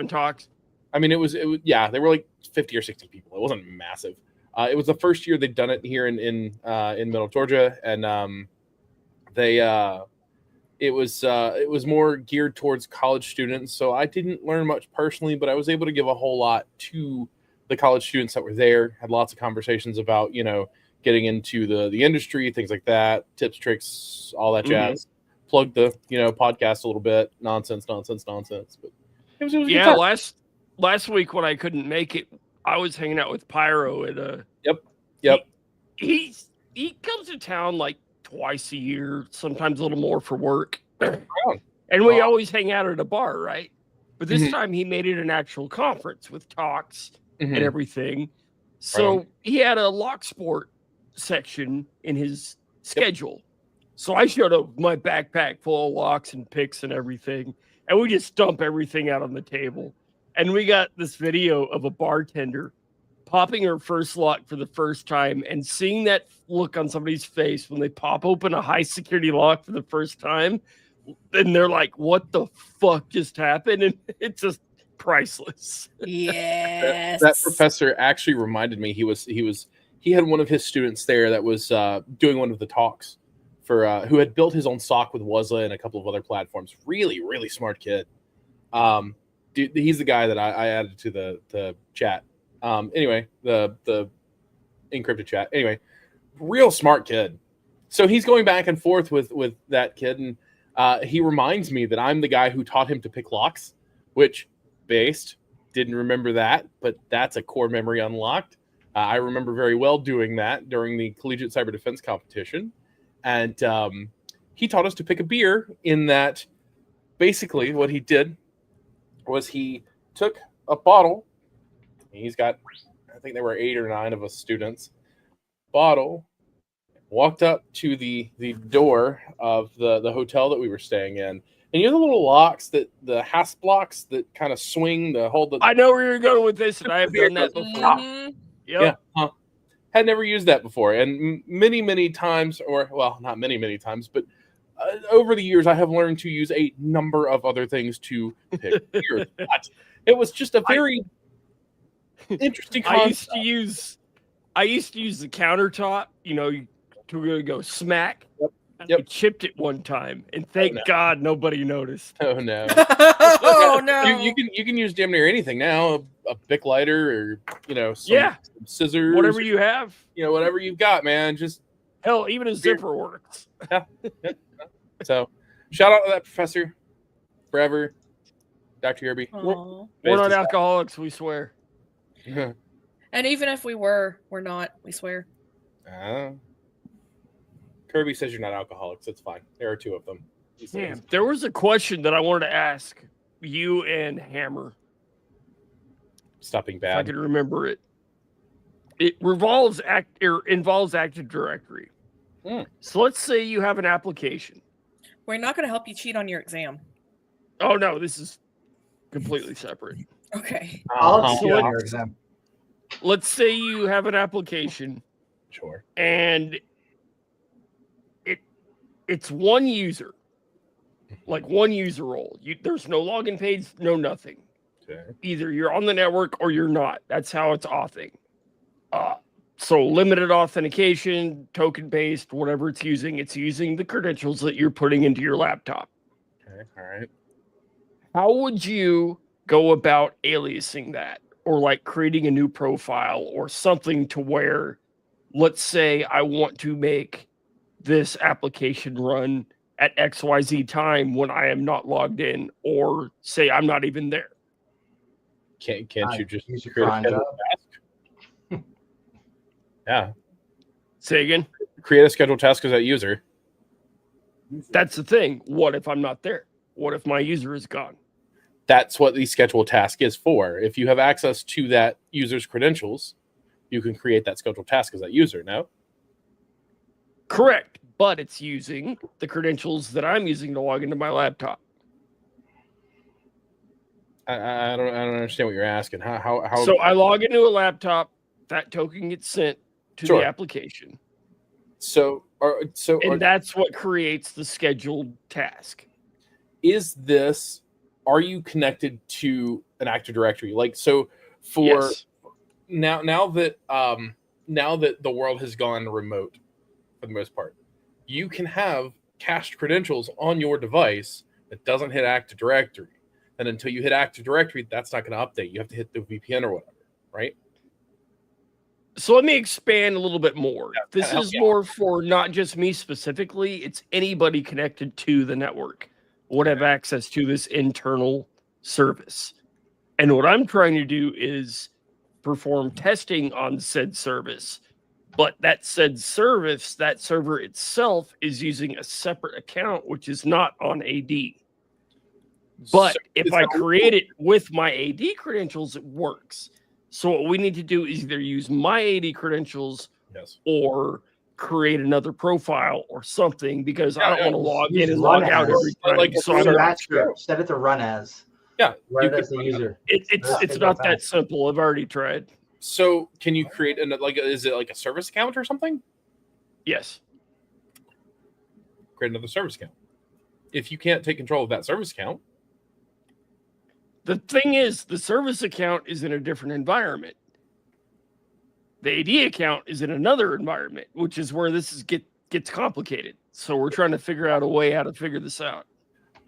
talks? I mean, it was yeah. They were like 50 or 60 people. It wasn't massive. It was the first year they'd done it here in Middle Georgia, and it was more geared towards college students. So I didn't learn much personally, but I was able to give a whole lot to the college students that were there. Had lots of conversations about getting into the industry, things like that, tips, tricks, all that jazz. Plugged the podcast a little bit, nonsense. But it was yeah. Last week when I couldn't make it, I was hanging out with Pyro at Yep. He comes to town like twice a year, sometimes a little more for work, and we always hang out at a bar, right? But this time he made it an actual conference with talks and everything. So he had a lock sport section in his schedule. So I showed up with my backpack full of locks and picks and everything, and we just dump everything out on the table. And we got this video of a bartender popping her first lock for the first time and seeing that look on somebody's face when they pop open a high security lock for the first time. And they're like, what the fuck just happened? And it's just priceless. Yes. that professor actually reminded me he had one of his students there that was doing one of the talks for who had built his own SOC with Wuzla and a couple of other platforms. Really, really smart kid. Dude, he's the guy that I added to the chat. Anyway, the encrypted chat. Anyway, real smart kid. So he's going back and forth with that kid, and he reminds me that I'm the guy who taught him to pick locks, which didn't remember that, but that's a core memory unlocked. I remember very well doing that during the collegiate cyber defense competition, and he taught us to pick a beer. In that, basically, what he did was he took a bottle. He's got, I think there were 8 or 9 of us students. Bottle, walked up to the door of the hotel that we were staying in. And you know the little locks, the hasp blocks that kind of swing the hold. I know where you're going with this, and I have done that before. Yep. Yeah. Had never used that before. And many times, or well, not many times, but over the years, I have learned to use a number of other things to pick beer. It was just a very interesting concept. I used to use the countertop, to go smack. Yep. I chipped it one time, and thank God nobody noticed. Oh no! Oh no! You can use damn near anything now. A Bic lighter, or some scissors, whatever you have. Whatever you've got, man. Just hell, even a zipper works. Yeah. So, shout out to that professor, forever, Dr. Yerby. We're not alcoholics, we swear. And even if we were, we're not. We swear. Kirby says you're not alcoholics. It's fine. There are 2 of them. Damn, there was a question that I wanted to ask you and Hammer. Stop being bad. If I can remember it. It involves Active Directory. So let's say you have an application. We're not going to help you cheat on your exam. Oh no, this is completely separate. Okay. I'll cheat on your exam. Let's say you have an application. Sure. And it's one user. Like one user role. There's no login page, no nothing. Okay. Either you're on the network or you're not. That's how it's authing. So limited authentication, token based, whatever it's using the credentials that you're putting into your laptop. Okay, all right. How would you go about aliasing that, or like creating a new profile or something to where, let's say I want to make this application run at XYZ time when I am not logged in, or say I'm not even there? Can't you just use your create a cron scheduled job? task? Yeah. Say again? Create a scheduled task as that user. That's the thing. What if I'm not there? What if my user is gone? That's what the scheduled task is for. If you have access to that user's credentials, you can create that scheduled task as that user, no? Correct. But it's using the credentials that I'm using to log into my laptop. I don't understand what you're asking. How So I log into a laptop, that token gets sent to Sure. the application. And That's what creates the scheduled task. Are you connected to an Active Directory? Like, so for Yes. now that the world has gone remote for the most part, you can have cached credentials on your device that doesn't hit Active Directory. And until you hit Active Directory, that's not going to update. You have to hit the VPN or whatever, right? So let me expand a little bit more. This help is me out. more for not just me specifically. It's anybody connected to the network would have access to this internal service. And what I'm trying to do is perform testing on said service. But that said service, that server itself is using a separate account, which is not on AD. But So if is I that- create it with my AD credentials, it works. So what we need to do is either use my AD credentials Yes. or create another profile or something, because I don't want to log use in and run log out as. every time. Like a So I'm server. not sure. Set it to run as. Yeah. Run you it as could- the user. It's not that simple. I've already tried. So can you create is it like a service account or something? Yes. Create another service account. If you can't take control of that service account, The thing is, the service account is in a different environment. The AD account is in another environment, which is where this gets complicated. So we're trying to figure out a way how to figure this out.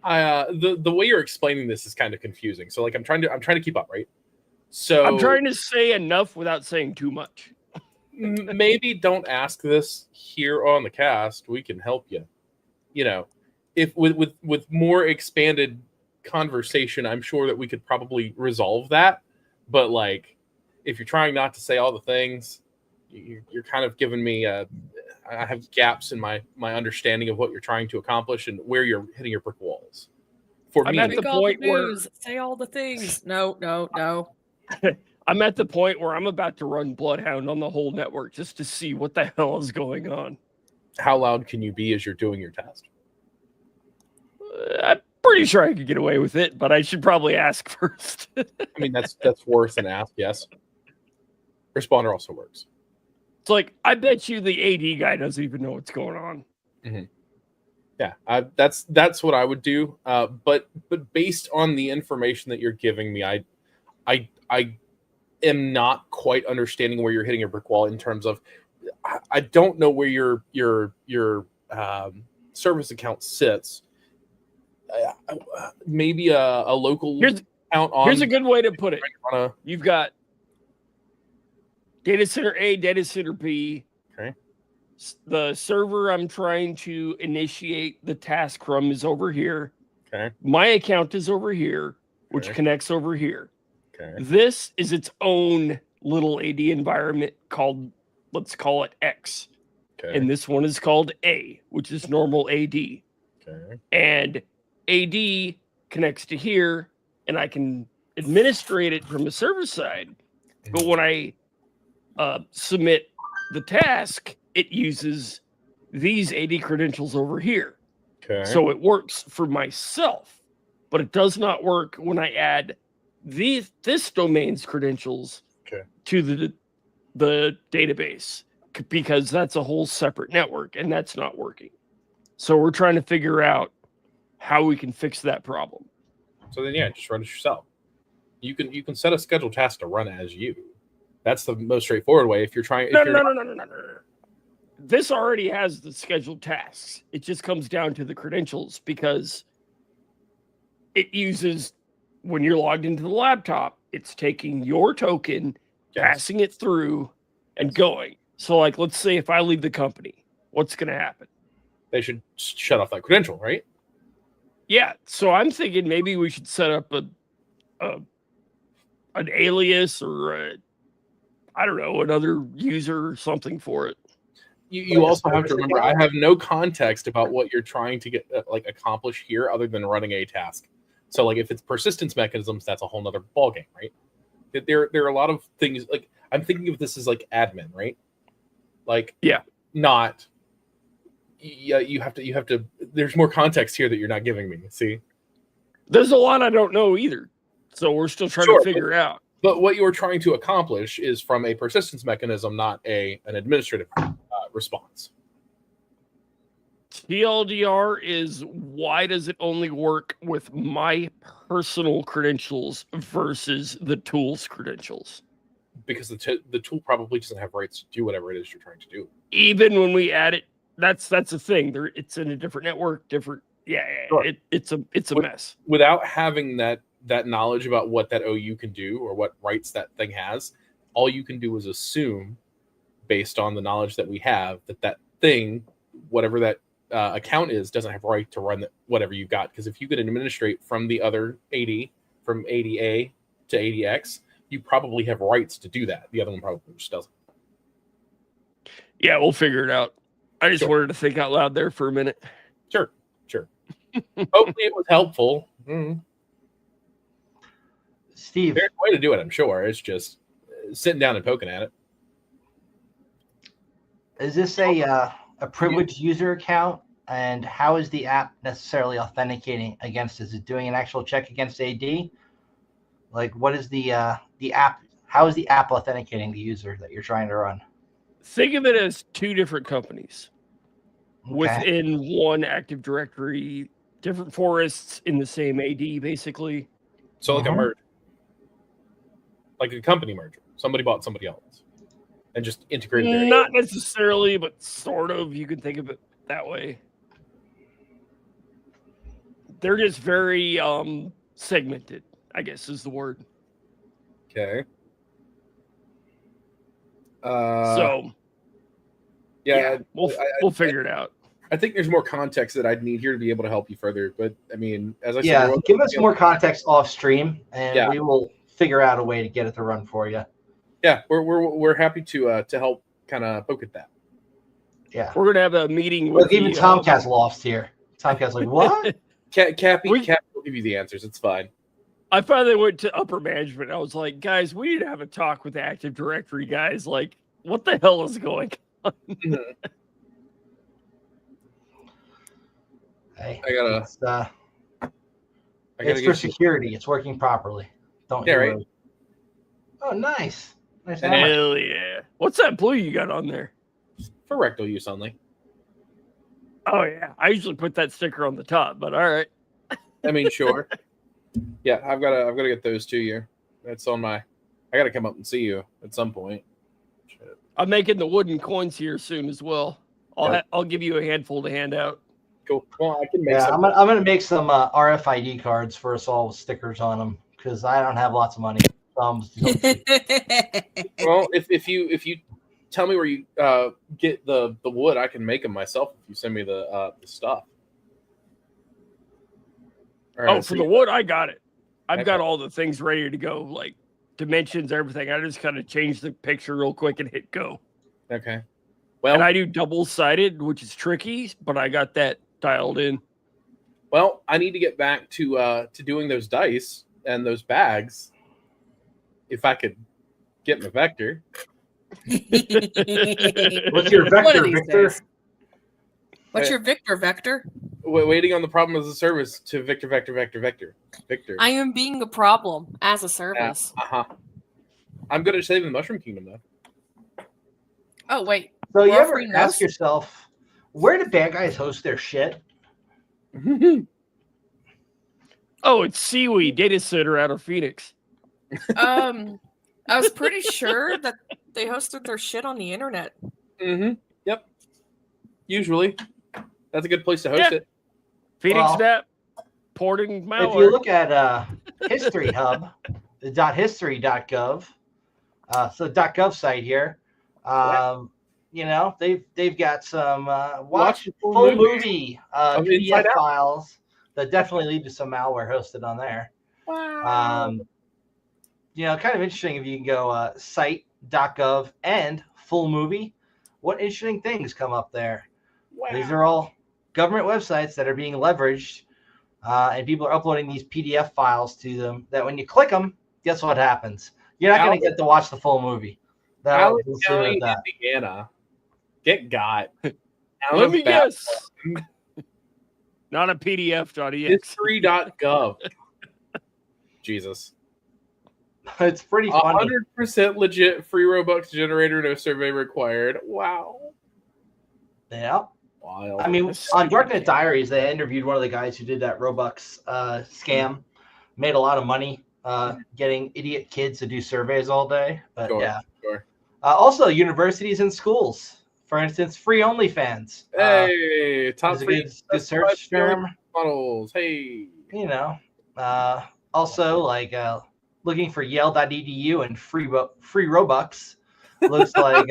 the way you're explaining this is kind of confusing. So like I'm trying to keep up, right? So I'm trying to say enough without saying too much. maybe don't ask this here on the cast. We can help you. You know, if with more expanded conversation, I'm sure that we could probably resolve that. But like, if you're trying not to say all the things, you're kind of giving me I have gaps in my understanding of what you're trying to accomplish and where you're hitting your brick walls. For I'm me, at the point where say all the things. No. I'm at the point where I'm about to run Bloodhound on the whole network just to see what the hell is going on. how loud can you be as you're doing your test? I'm pretty sure I could get away with it, but I should probably ask first. I mean, that's worth an ask. Yes. Responder also works. It's like, I bet you the AD guy doesn't even know what's going on. Mm-hmm. Yeah, that's what I would do. But based on the information that you're giving me, I am not quite understanding where you're hitting a brick wall in terms of I don't know where your service account sits. Maybe a local account on. Here's a good way to put it. On You've got data center A, data center B. Okay. The server I'm trying to initiate the task from is over here. Okay. My account is over here, which Okay. connects over here. Okay. This is its own little AD environment called, let's call it X. Okay. And this one is called A, which is normal AD. Okay. And AD connects to here, and I can administrate it from a server side. But when I submit the task, it uses these AD credentials over here. Okay. So it works for myself, but it does not work when I add this domain's credentials Okay. to the database, because that's a whole separate network, and that's not working. So we're trying to figure out how we can fix that problem. So then, yeah, just run it yourself. You can set a scheduled task to run as you. That's the most straightforward way. If you're trying, No. This already has the scheduled tasks. It just comes down to the credentials because it uses, when you're logged into the laptop, it's taking your token, passing it through, and going. So, like, let's say if I leave the company, what's going to happen? They should shut off that credential, right? Yeah. So I'm thinking maybe we should set up an alias or I don't know, another user or something for it. You also have to remember, I have no context about what you're trying to get accomplish here other than running a task. So like if it's persistence mechanisms, that's a whole nother ballgame, right? There are a lot of things, like I'm thinking of this as like admin, right? Like not you have to there's more context here that you're not giving me. See? There's a lot I don't know either. So we're still trying to figure out. But what you're trying to accomplish is from a persistence mechanism, not an administrative response. TLDR is, why does it only work with my personal credentials versus the tool's credentials? Because the tool probably doesn't have rights to do whatever it is you're trying to do. Even when we add it, that's a thing. It's in a different network, different. Sure. It's a mess. Without having that knowledge about what that OU can do or what rights that thing has, all you can do is assume, based on the knowledge that we have, that thing, whatever that account is, doesn't have right to run whatever you got. Because if you could administrate from the other AD, from ADA to ADX, you probably have rights to do that. The other one probably just doesn't. Yeah, we'll figure it out. I just wanted to think out loud there for a minute. Sure. Hopefully it was helpful. Steve, there's a way to do it, I'm sure. It's just sitting down and poking at it. Is this a privileged user account? And how is the app necessarily authenticating against? Is it doing an actual check against AD? Like, what is the app? How is the app authenticating the user that you're trying to run? Think of it as two different companies within one Active Directory, different forests in the same AD, basically. So like a merge, like a company merger. Somebody bought somebody else and just integrated their Not necessarily, but sort of. You can think of it that way. They're just very segmented, I guess is the word. Okay. We'll figure it out. I think there's more context that I'd need here to be able to help you further. But I mean, as I said, give us more context off stream, and we will figure out a way to get it to run for you. Yeah, we're happy to help kind of poke at that. Yeah, we're gonna have a meeting with even Tomcat's lost here. Tomcat's like, what? Cappy will give you the answers. It's fine. I finally went to upper management. I was like, guys, we need to have a talk with the Active Directory guys. Like, what the hell is going on? Hey, I it's for security. It's working properly. Don't you worry. Oh, nice. Hell yeah. What's that blue you got on there? For rectal use only. Oh yeah. I usually put that sticker on the top, but all right. I mean, sure. Yeah, I've got to get those to you. That's on my. I got to come up and see you at some point. Shit. I'm making the wooden coins here soon as well. I'll give you a handful to hand out. Cool. Well, I can make. I'm gonna make some RFID cards for us all with stickers on them because I don't have lots of money. Well, if you tell me where you get the wood, I can make them myself. If you send me the stuff. Right, for the wood, I got it. I've got all the things ready to go, like dimensions, everything. I just kind of change the picture real quick and hit go. Okay. Well, and I do double-sided, which is tricky, but I got that dialed in. Well, I need to get back to doing those dice and those bags. If I could get my vector. What's your vector, Victor? What's your vector? Waiting on the problem as a service to Victor. I am being a problem as a service. I'm good at saving the Mushroom Kingdom, though. Oh, wait. So you ever ask yourself, where do bad guys host their shit? Oh, it's Seaweed Data Center out of Phoenix. I was pretty sure that they hosted their shit on the internet. Mm-hmm. Yep. Usually, that's a good place to host it. Feeding Well, snap, porting malware. If you look at History Hub, the .history.gov, so .gov site here, you know, they've got some watch full movie PDF files that definitely lead to some malware hosted on there. Wow. You know, kind of interesting if you can go site.gov and full movie. What interesting things come up there? Wow. These are all government websites that are being leveraged, and people are uploading these PDF files to them that when you click them, guess what happens? You're not going to get to watch the full movie. Allen County, Indiana. Get got. Let me guess. Not a PDF.exe. History.gov. Jesus. It's pretty funny. 100% legit free Robux generator, no survey required. Wow. Yeah. Wild. I mean, on Darknet Diaries, they interviewed one of the guys who did that Robux scam. Made a lot of money getting idiot kids to do surveys all day. But Sure. Also, universities and schools. For instance, free OnlyFans. Hey, top free good search term. Models. Hey. You know. Also, like looking for Yale.edu and free Robux. Looks like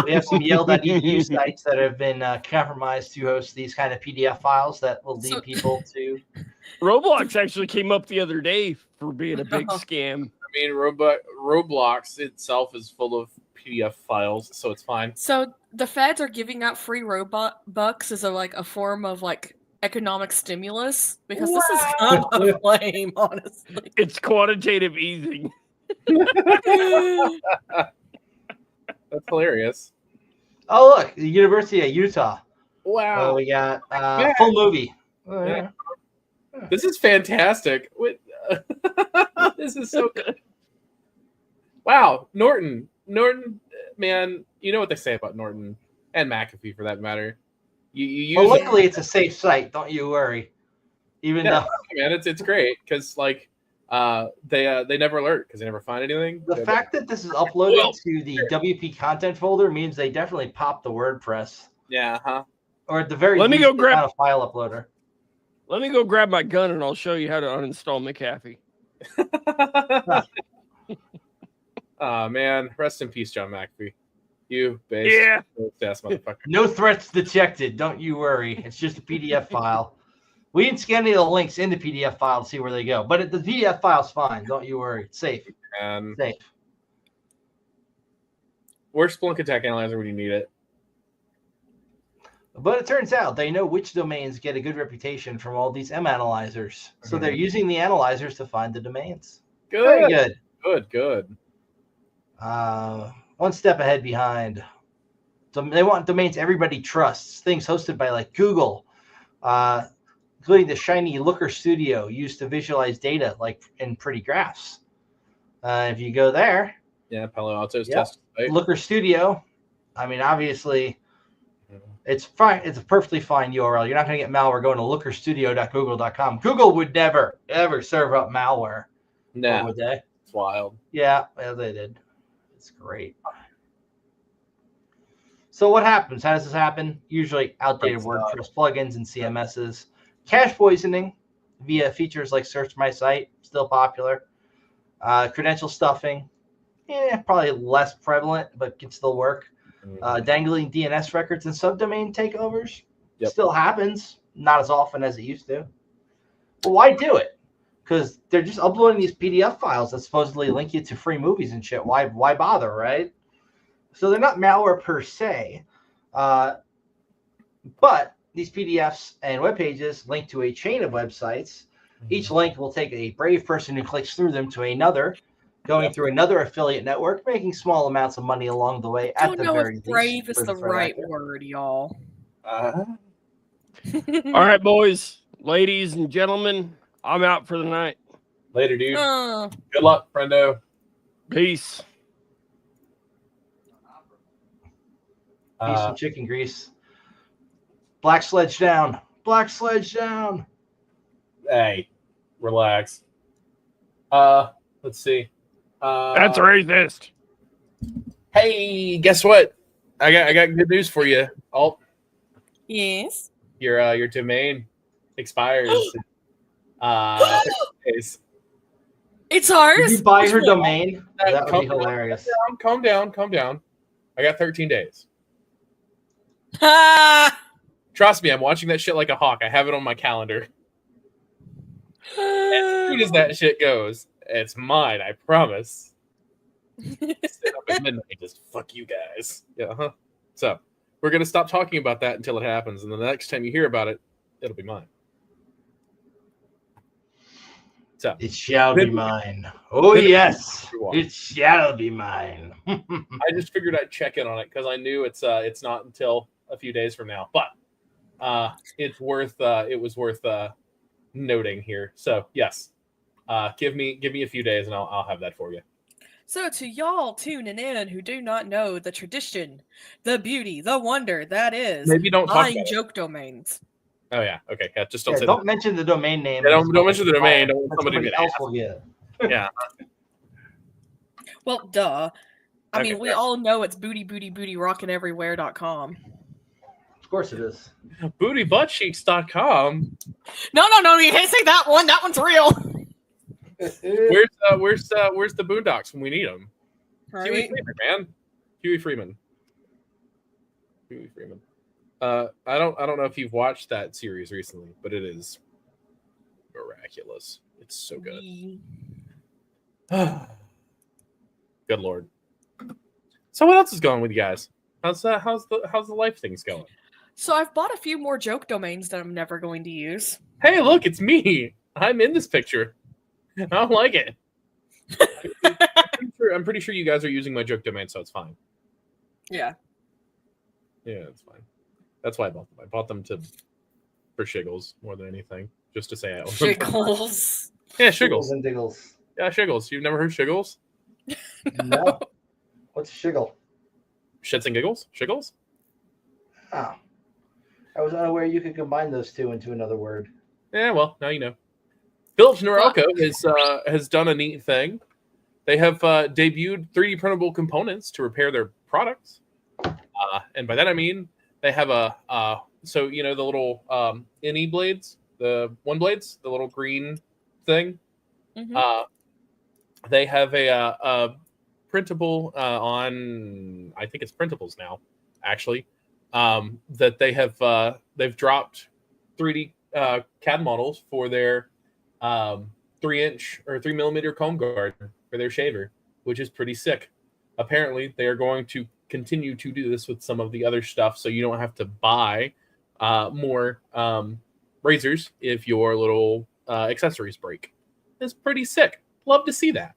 we have some Yale.edu sites that have been compromised to host these kind of PDF files that will lead people to. Roblox actually came up the other day for being a big scam. I mean, Roblox itself is full of PDF files, so it's fine. So the feds are giving out free Robux as a form of like economic stimulus, because this is kind of lame, honestly. It's quantitative easing. That's hilarious. Oh, look, the University of Utah. Wow. We got full movie. Yeah. This is fantastic. This is so good. Wow, Norton, man, you know what they say about Norton and McAfee for that matter. Well, luckily it's a safe site. Don't you worry. Even though, man, it's great because like they never alert because they never find anything. The fact that this is uploaded to the WP content folder means they definitely popped the WordPress. Yeah, huh? Or at the very least, go grab a file uploader. Let me go grab my gun and I'll show you how to uninstall McAfee. Oh man, rest in peace, John McAfee. You ass motherfucker. No threats detected. Don't you worry. It's just a PDF file. We didn't scan any of the links in the PDF file to see where they go, but the PDF file's fine. Don't you worry. It's safe. Safe. Where's Splunk Attack Analyzer when you need it? But it turns out they know which domains get a good reputation from all these M analyzers. So they're using the analyzers to find the domains. Good. Very good. Good. One step ahead behind. So they want domains everybody trusts, things hosted by like Google, including the shiny Looker Studio used to visualize data like in pretty graphs. If you go there. Yeah, Palo Alto's test site. Looker Studio. I mean, obviously, it's fine. It's a perfectly fine URL. You're not going to get malware going to lookerstudio.google.com. Google would never, ever serve up malware. No. Would they? It's wild. Yeah, they did. It's great. So what happens? How does this happen? Usually outdated WordPress plugins and CMSs. Cache poisoning via features like Search My Site, still popular. Credential stuffing, probably less prevalent, but can still work. Dangling DNS records and subdomain takeovers still happens, not as often as it used to. But why do it? Because they're just uploading these PDF files that supposedly link you to free movies and shit. Why bother, right? So they're not malware per se, but these PDFs and web pages link to a chain of websites. Each link will take a brave person who clicks through them to another, going through another affiliate network, making small amounts of money along the way. I don't know if brave is the right word, y'all. All right, boys, ladies, and gentlemen, I'm out for the night. Later, dude. Good luck, friendo. Peace. Piece of chicken grease. Black sledge down. Black sledge down. Hey, relax. Let's see. That's racist. Hey, guess what? I got good news for you. Oh, Yes. your domain expires. 30 days. It's ours. Did you buy her Which one? domain? That would be hilarious. Calm down. I got 13 days. Ah! Trust me, I'm watching that shit like a hawk. I have it on my calendar. As soon as that shit goes, it's mine. I promise. Sit up at midnight, just fuck you guys. Yeah. Huh? So we're gonna stop talking about that until it happens, and then the next time you hear about it, it'll be mine. So It shall be mine. Oh yes, it shall be mine. I just figured I'd check in on it because I knew it's not until a few days from now, but it was worth noting here. So yes, give me a few days and I'll have that for you. So to y'all tuning in who do not know the tradition, the beauty, the wonder that is Maybe don't talk buying about it. joke domains. Oh yeah, okay. Yeah, just don't Yeah, say don't that. mention the domain name. Yeah, don't mention the domain. Don't want somebody to Somebody get else asked. will get. Yeah. Well, duh. I Okay, mean, we yeah. all know it's bootyrockineverywhere.com. Of course it is. Bootybutcheeks.com. No, you can't say that one. That one's real. Where's the Boondocks when we need them? Right? Huey Freeman, man. Huey Freeman. I don't know if you've watched that series recently, but it is miraculous. It's so good. Good Lord. So what else is going with you guys? How's the life things going? So I've bought a few more joke domains that I'm never going to use. Hey, look, it's me. I'm in this picture. I don't like it. I'm pretty sure you guys are using my joke domain, so it's fine. Yeah. Yeah, it's fine. That's why I bought them. I bought them for shiggles more than anything, just to say I own them. Shiggles. Yeah, shiggles. And diggles. Yeah, shiggles. You've never heard shiggles? No. What's a shiggle? Shits and giggles? Shiggles? Oh. I was unaware you could combine those two into another word. Yeah, well, now you know. Philips Norelco has done a neat thing. They have debuted 3D printable components to repair their products. And by that I mean they have so you know the little NE blades, the one blades, the little green thing. Mm-hmm. They have a printable on, I think it's printables now, actually, that they've dropped 3D CAD models for their 3-inch or 3mm comb guard for their shaver, which is pretty sick. Apparently, they are going to continue to do this with some of the other stuff, so you don't have to buy more razors if your little accessories break. It's pretty sick. Love to see that.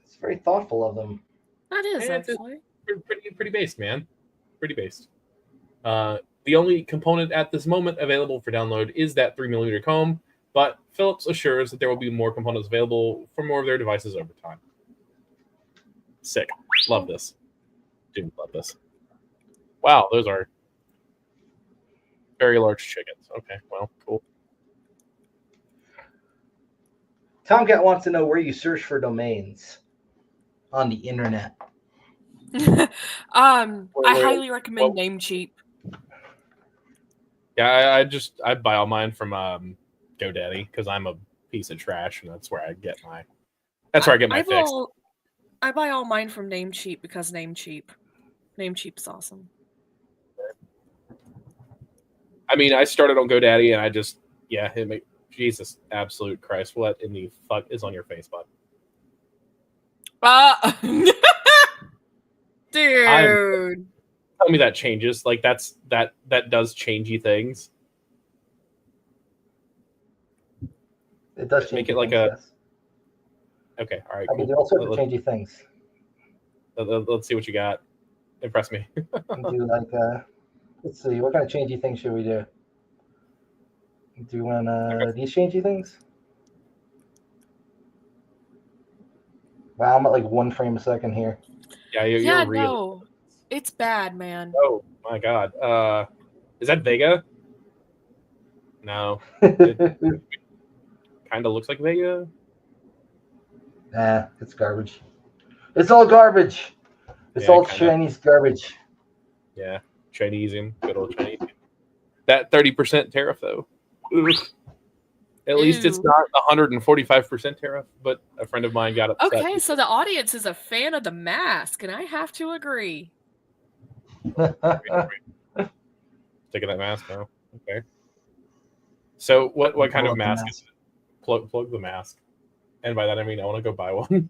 It's very thoughtful of them. That is, Yeah, it's actually. pretty based, man. Pretty based. The only component at this moment available for download is that 3mm comb, but Philips assures that there will be more components available for more of their devices over time. Sick. Love this. Dude, love this. Wow, those are very large chickens. Okay, well, cool. Tomcat wants to know where you search for domains on the internet. I highly recommend Namecheap. Yeah, I buy all mine from GoDaddy because I'm a piece of trash, and that's where I get my fix. I buy all mine from Namecheap because Namecheap. Namecheap's awesome. I mean, I started on GoDaddy, and Jesus, absolute Christ, what in the fuck is on your face, bud? Dude. Tell me that changes. Like that does changey things. It does change. Make it like things, a. yes. Okay, all right, I cool. can do all sorts of changey things. Let's see what you got. Impress me. Do like let's see, what kind of changey things should we do? Do you want these changey things? Wow, I'm at like 1 frame a second here. Yeah, you're really. No, it's bad, man. Oh my god. Is that Vega? No. It kind of looks like Vega. It's garbage. It's all garbage. It's all kinda. Chinese garbage. Yeah, Chinesium, good old Chinesium. That 30% tariff, though. Ugh. At least it's not 145% tariff, but a friend of mine got upset. Okay, so the audience is a fan of the mask, and I have to agree. Taking that mask now. Okay. So what kind of mask is it? Plug the mask. And by that I mean I want to go buy one.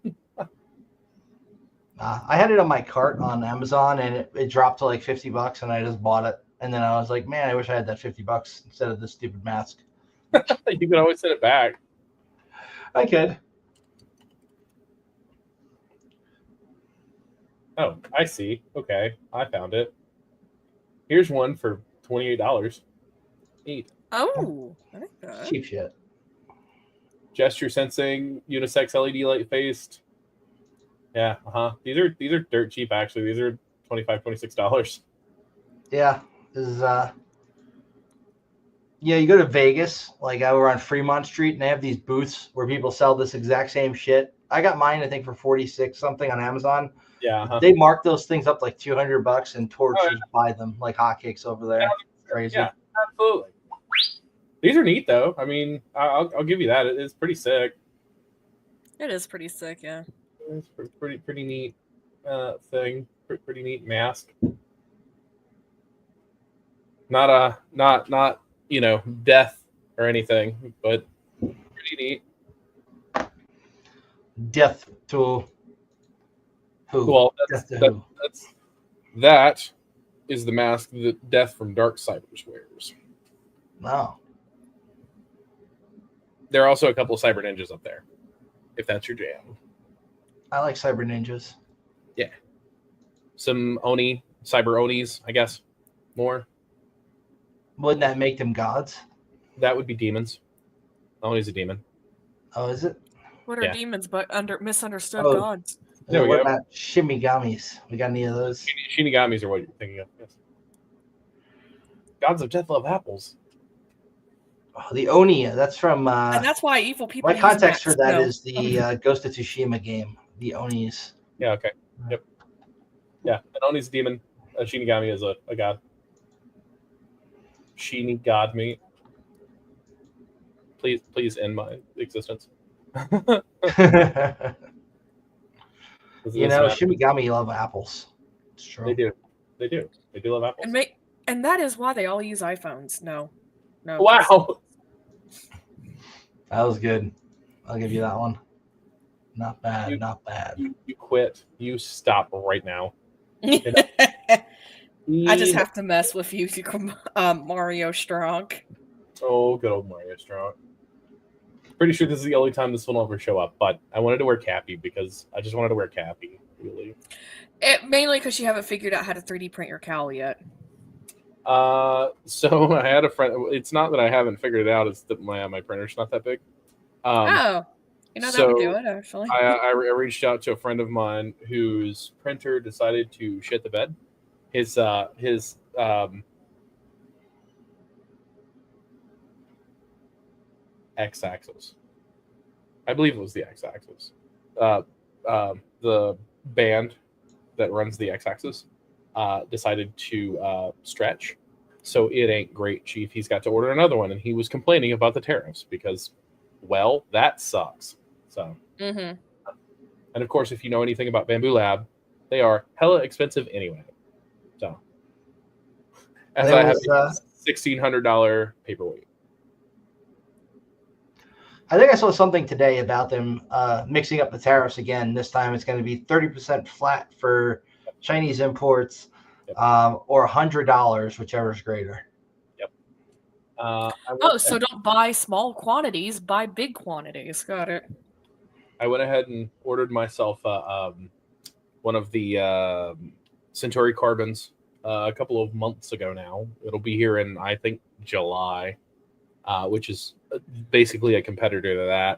I had it on my cart on Amazon, and it dropped to like $50, and I just bought it. And then I was like, man, I wish I had that $50 instead of this stupid mask. You can always send it back. I could. Oh, I see. Okay, I found it. Here's one for $28. Neat. Oh, I like that. Cheap shit. Gesture sensing, unisex LED light faced. Yeah, These are dirt cheap actually. These are $25, $26. Yeah, this is yeah, you go to Vegas, like over on Fremont Street, and they have these booths where people sell this exact same shit. I got mine, I think, for 46 something on Amazon. Yeah, They mark those things up like $200, and torches buy them like hotcakes over there. Crazy. Yeah, absolutely. These are neat though. I mean, I'll give you that. It's pretty sick. It is pretty sick, yeah. It's pretty neat thing. Pretty neat mask. Not death or anything, but pretty neat. Death to who? Well, Who? that is the mask that Death from Dark Cybers wears. No. There are also a couple of Cyber Ninjas up there, if that's your jam. I like Cyber Ninjas. Yeah. Some Cyber Onis, I guess, more. Wouldn't that make them gods? That would be demons. Oni's a demon. Oh, is it? What are demons but misunderstood Oh. gods? There we what go. about Shimigamis? We got any of those? Shinigamis are what you're thinking of. Yes. Gods of Death love apples. Oh, the Oni. That's from. And that's why evil people. My use context for masks. that No. is the Ghost of Tsushima game. The Onis. Yeah, okay. Yep. Yeah, an Oni's a demon. A Shinigami is a god. Shini god me. Please end my existence. Shimigami love apples. It's true. They do. They do love apples. And that is why they all use iPhones. No. Wow. That was good. I'll give you that one. Not bad. Not bad. You quit. You stop right now. I just have to mess with you, Mario Strong. Oh, good old Mario Strong. Pretty sure this is the only time this one will ever show up, but I wanted to wear Cappy because I just wanted to wear Cappy, really. Mainly because you haven't figured out how to 3D print your cowl yet. So I had a friend. It's not that I haven't figured it out. It's that my printer's not that big. That would do it, actually. I reached out to a friend of mine whose printer decided to shit the bed. His X-axis. I believe it was the X-axis. The band that runs the X-axis decided to stretch. So it ain't great, Chief. He's got to order another one, and he was complaining about the tariffs because, well, that sucks. So, And of course, if you know anything about Bamboo Lab, they are hella expensive anyway. So, as I have a $1,600 paperweight. I think I saw something today about them mixing up the tariffs again. This time it's going to be 30% flat for Chinese imports, or $100, whichever is greater. Yep. So don't buy small quantities, buy big quantities. Got it. I went ahead and ordered myself one of the Centauri carbons a couple of months ago now. It'll be here in, I think, July, which is basically a competitor to that.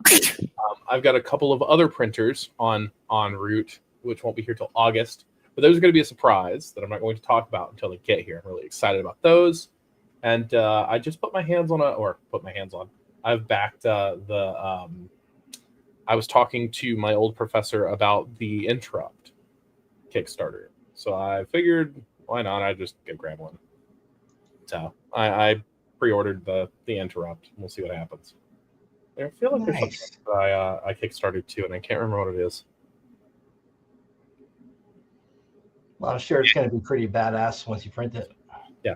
I've got a couple of other printers en route, which won't be here till August. But those are going to be a surprise that I'm not going to talk about until they get here. I'm really excited about those. And I just put my hands on I've backed I I was talking to my old professor about the Interrupt Kickstarter. So I figured, why not? I just go grab one. So I pre-ordered the Interrupt. We'll see what happens. I feel like there's something that I kickstarted too, and I can't remember what it is. Well, I'm sure it's going to be pretty badass once you print it. Yeah,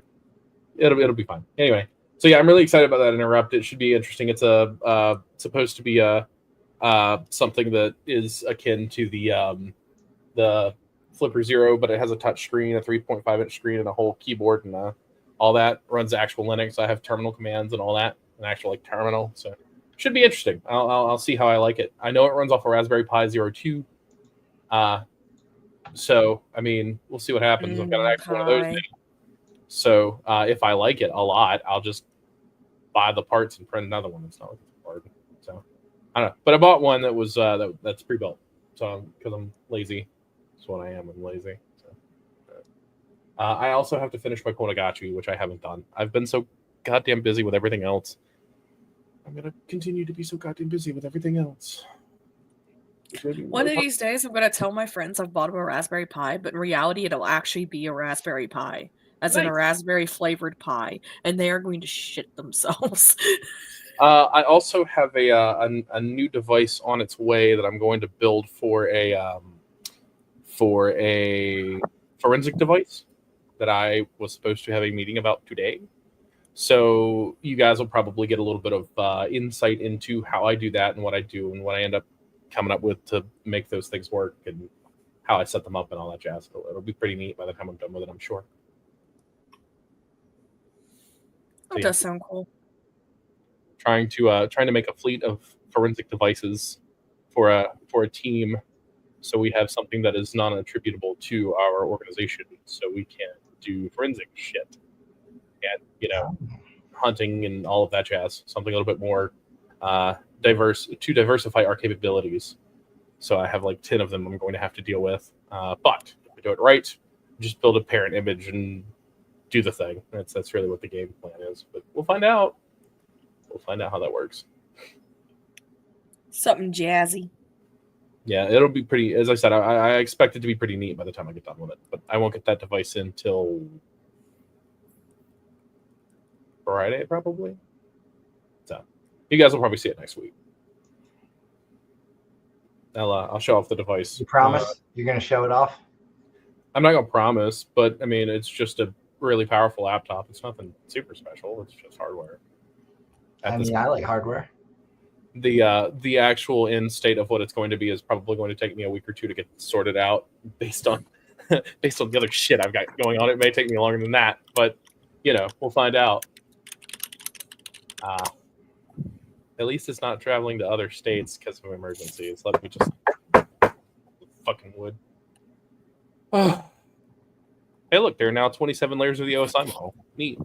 it'll be fine. Anyway, so yeah, I'm really excited about that Interrupt. It should be interesting. It's supposed to be something that is akin to the Flipper Zero, but it has a touch screen, a 3.5-inch screen, and a whole keyboard, and all that runs actual Linux. I have terminal commands and all that, an actual like terminal. So should be interesting. I'll see how I like it. I know it runs off a Raspberry Pi 02. So I mean, we'll see what happens. I've got an actual one of those things. So if I like it a lot, I'll just buy the parts and print another one. It's not like it's hard. So I don't know. But I bought one that was that's pre-built. So because I'm lazy. That's what I am. I'm lazy. So, I also have to finish my Konagachi, which I haven't done. I've been so goddamn busy with everything else. I'm going to continue to be so goddamn busy with everything else. One of these days, I'm going to tell my friends I've bought them a Raspberry Pi, but in reality, it'll actually be a Raspberry Pi, as in a raspberry-flavored pie, and they are going to shit themselves. I also have a new device on its way that I'm going to build for a forensic device that I was supposed to have a meeting about today. So you guys will probably get a little bit of insight into how I do that and what I do and what I end up coming up with to make those things work and how I set them up and all that jazz. So it'll be pretty neat by the time I'm done with it, I'm sure. That does sound cool. Trying to make a fleet of forensic devices for a team, so we have something that is non-attributable to our organization, so we can do forensic shit and hunting and all of that jazz. Something a little bit more diverse to diversify our capabilities. So I have like 10 of them I'm going to have to deal with. But if we do it right, just build a parent image and do the thing. That's really what the game plan is. But we'll find out. We'll find out how that works. Something jazzy. Yeah, it'll be pretty. As I said, I expect it to be pretty neat by the time I get done with it. But I won't get that device in till Friday, probably. So you guys will probably see it next week. I'll show off the device. You promise you're going to show it off? I'm not going to promise, but I mean, it's just a really powerful laptop. It's nothing super special. It's just hardware. I like hardware. The actual end state of what it's going to be is probably going to take me a week or two to get sorted out based on the other shit I've got going on. It may take me longer than that, but we'll find out. At least it's not traveling to other states because of emergencies. Let me just fucking wood. Hey, look, there are now 27 layers of the OSI model. Neat.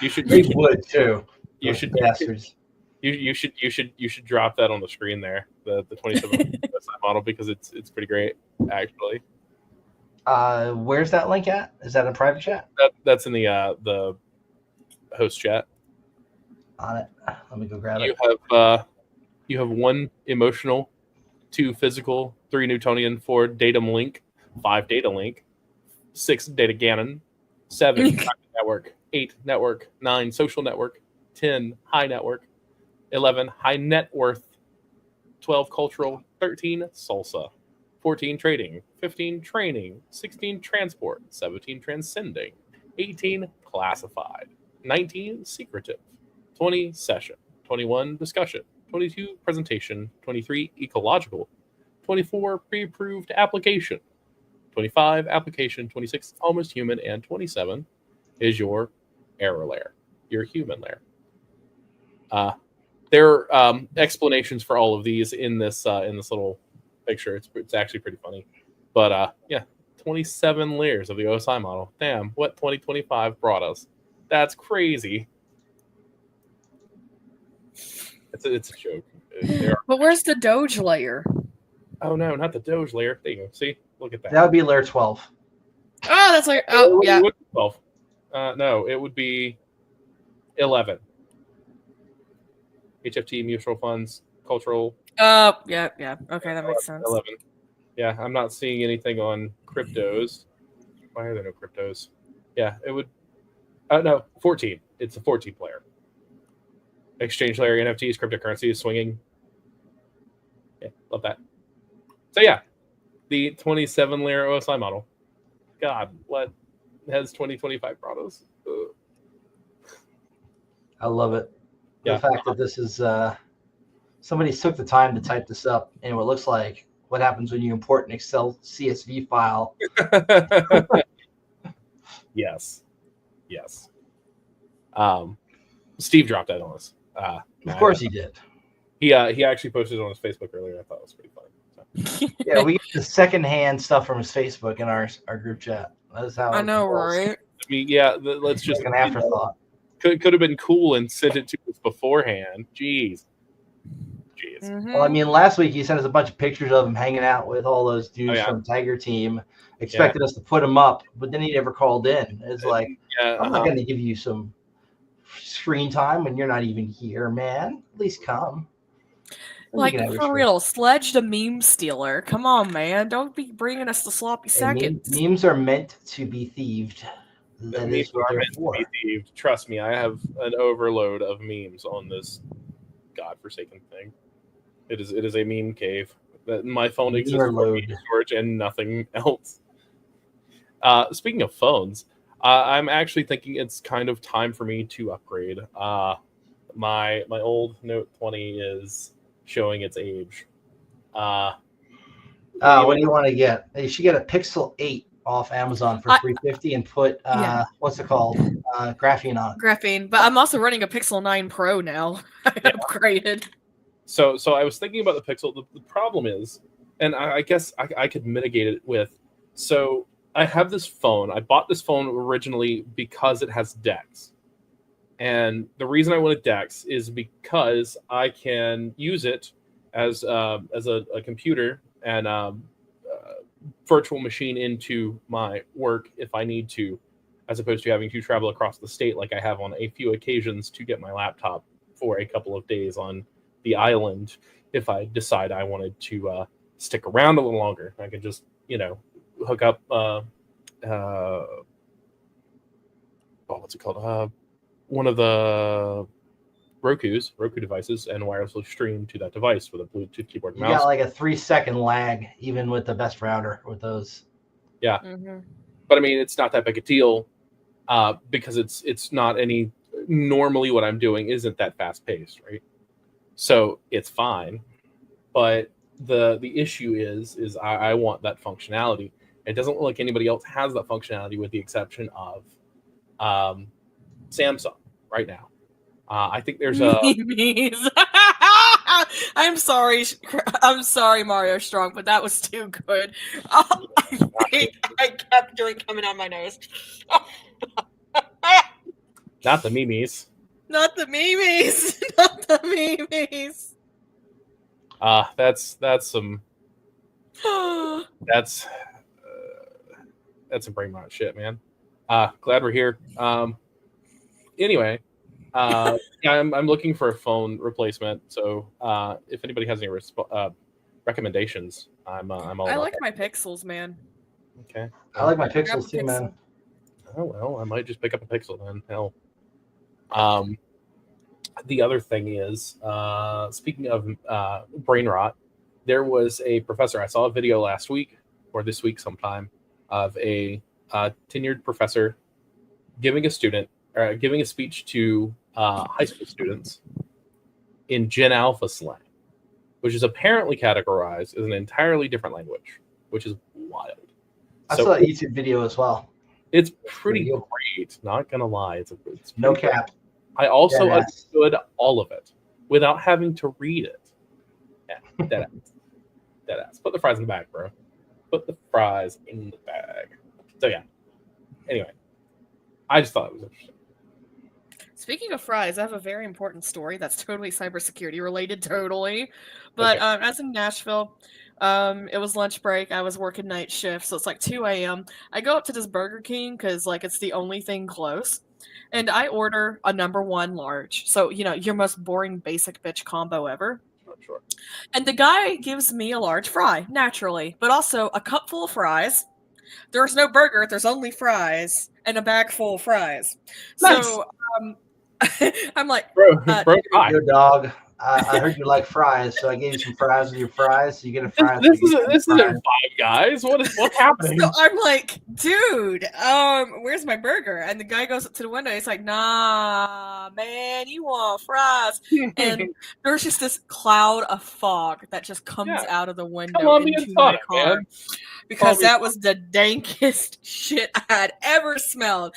You should would too. You should bastards. You should drop that on the screen there, the 27 OSI model, because it's pretty great actually. Where's that link at? Is that in private chat? That's in the host chat. On it. Let me go grab it. You have 1 emotional, 2 physical, 3 Newtonian, 4 datum link, 5 data link, 6 data Gannon, 7 network, 8 network, 9 social network, 10 high network, 11 high net worth, 12 cultural, 13 salsa, 14 trading, 15 training, 16 transport, 17 transcending, 18 classified, 19 secretive, 20 session, 21 discussion, 22 presentation, 23 ecological, 24 pre-approved application, 25 application, 26 almost human, and 27 is your error layer, your human layer. There are explanations for all of these in this little picture. It's actually pretty funny, but 27 layers of the OSI model. Damn, what 2025 brought us. That's crazy. It's a joke. But where's the DOGE layer? Oh no, not the DOGE layer. There you go. See, look at that. That would be layer 12. Oh, that's like yeah. It would be 12. No, it would be 11. HFT, mutual funds, cultural. Yeah. Okay, that makes sense. 11. Yeah, I'm not seeing anything on cryptos. Why are there no cryptos? Yeah, it would. No, 14. It's a 14 player. Exchange layer, NFTs, cryptocurrencies, swinging. Yeah, love that. So yeah, the 27 layer OSI model. God, what has 2025 brought us? I love it. The Yeah. fact that this is somebody took the time to type this up, and what looks like what happens when you import an Excel CSV file. Yes. Steve dropped that on us. Of course he did. He actually posted it on his Facebook earlier. I thought it was pretty funny. So. Yeah, we get the secondhand stuff from his Facebook in our group chat. That's how I know, right? I mean, yeah. Let's just like an afterthought. Could have been cool and sent it to us beforehand. Jeez. Mm-hmm. Well, I mean, last week he sent us a bunch of pictures of him hanging out with all those dudes from Tiger Team. Expected us to put him up, but then he never called in. It's like, I'm not going to give you some screen time when you're not even here, man. At least come. Like, for real, Sledge the meme stealer. Come on, man. Don't be bringing us the sloppy seconds. Memes are meant to be thieved. That is what they're for. Trust me, I have an overload of memes on this godforsaken thing. It is a meme cave. My phone exists for meme storage and nothing else. Speaking of phones, I'm actually thinking it's kind of time for me to upgrade. My old Note 20 is showing its age. What do you want to get? You should get a Pixel 8 off Amazon for $350 and put what's it called? Graphene on it. Graphene, but I'm also running a Pixel 9 Pro now. I upgraded. So I was thinking about the Pixel. The problem is, and I guess I could mitigate it with. So I have this phone. I bought this phone originally because it has DeX. And the reason I wanted DeX is because I can use it as a computer and virtual machine into my work if I need to, as opposed to having to travel across the state like I have on a few occasions to get my laptop for a couple of days on the island if I decide I wanted to stick around a little longer. I could just, hook up what's it called? One of the Roku devices and wirelessly stream to that device with a Bluetooth keyboard and mouse. You got like a 3-second lag, even with the best router with those. Yeah. Mm-hmm. But I mean, it's not that big a deal because it's not any, normally what I'm doing isn't that fast paced, right? So it's fine. But the issue is I want that functionality. It doesn't look like anybody else has that functionality with the exception of Samsung right now. I think there's a. I'm sorry, Mario Strong, but that was too good. I kept doing coming out my nose. Not the memes. Not the memes. Not the memes. That's some. That's some brain rot shit, man. Glad we're here. Anyway. I'm looking for a phone replacement. So if anybody has any recommendations, I'm all. I like my Pixels, man. Okay. I like my Pixels too, man. Oh well, I might just pick up a Pixel then. Hell. The other thing is, speaking of brain rot, there was a professor. I saw a video last week or this week sometime of a tenured professor giving a speech to high school students in Gen Alpha slang, which is apparently categorized as an entirely different language, which is wild. I saw that YouTube video as well. It's pretty great, not gonna lie. It's no cap. I also understood all of it without having to read it. Yeah, dead ass. Put the fries in the bag, bro. Put the fries in the bag. So yeah. Anyway, I just thought it was interesting. Speaking of fries, I have a very important story that's totally cybersecurity related, totally. But okay. As in Nashville, it was lunch break. I was working night shift, so it's like 2 a.m. I go up to this Burger King because like it's the only thing close. And I order a #1 large. So, your most boring basic bitch combo ever. Sure. And the guy gives me a large fry, naturally, but also a cup full of fries. There's no burger, there's only fries, and a bag full of fries. Nice. So I'm like, bro, hi. Your dog. I heard you like fries, so I gave you some fries with your fries. So you get a fry. This isn't Five Guys. What's happening? So I'm like, dude, where's my burger? And the guy goes up to the window. He's like, nah, man, you want fries? And there's just this cloud of fog that just comes out of the window into my car. Man. Because that was the dankest shit I had ever smelled.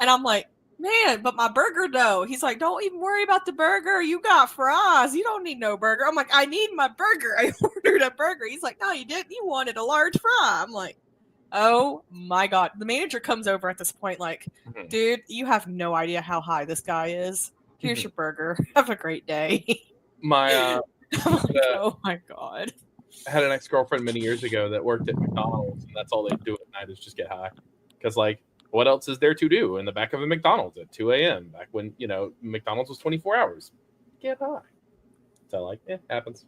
And I'm like, man, but my burger though. He's like, don't even worry about the burger. You got fries. You don't need no burger. I'm like, I need my burger. I ordered a burger. He's like, no, you didn't. You wanted a large fry. I'm like, oh my God. The manager comes over at this point like, dude, you have no idea how high this guy is. Here's your burger. Have a great day. My oh my God. I had an ex-girlfriend many years ago that worked at McDonald's, and that's all they do at night is just get high. Because, like, what else is there to do in the back of a McDonald's at 2 a.m. back when, McDonald's was 24 hours? Get high. So, like, happens.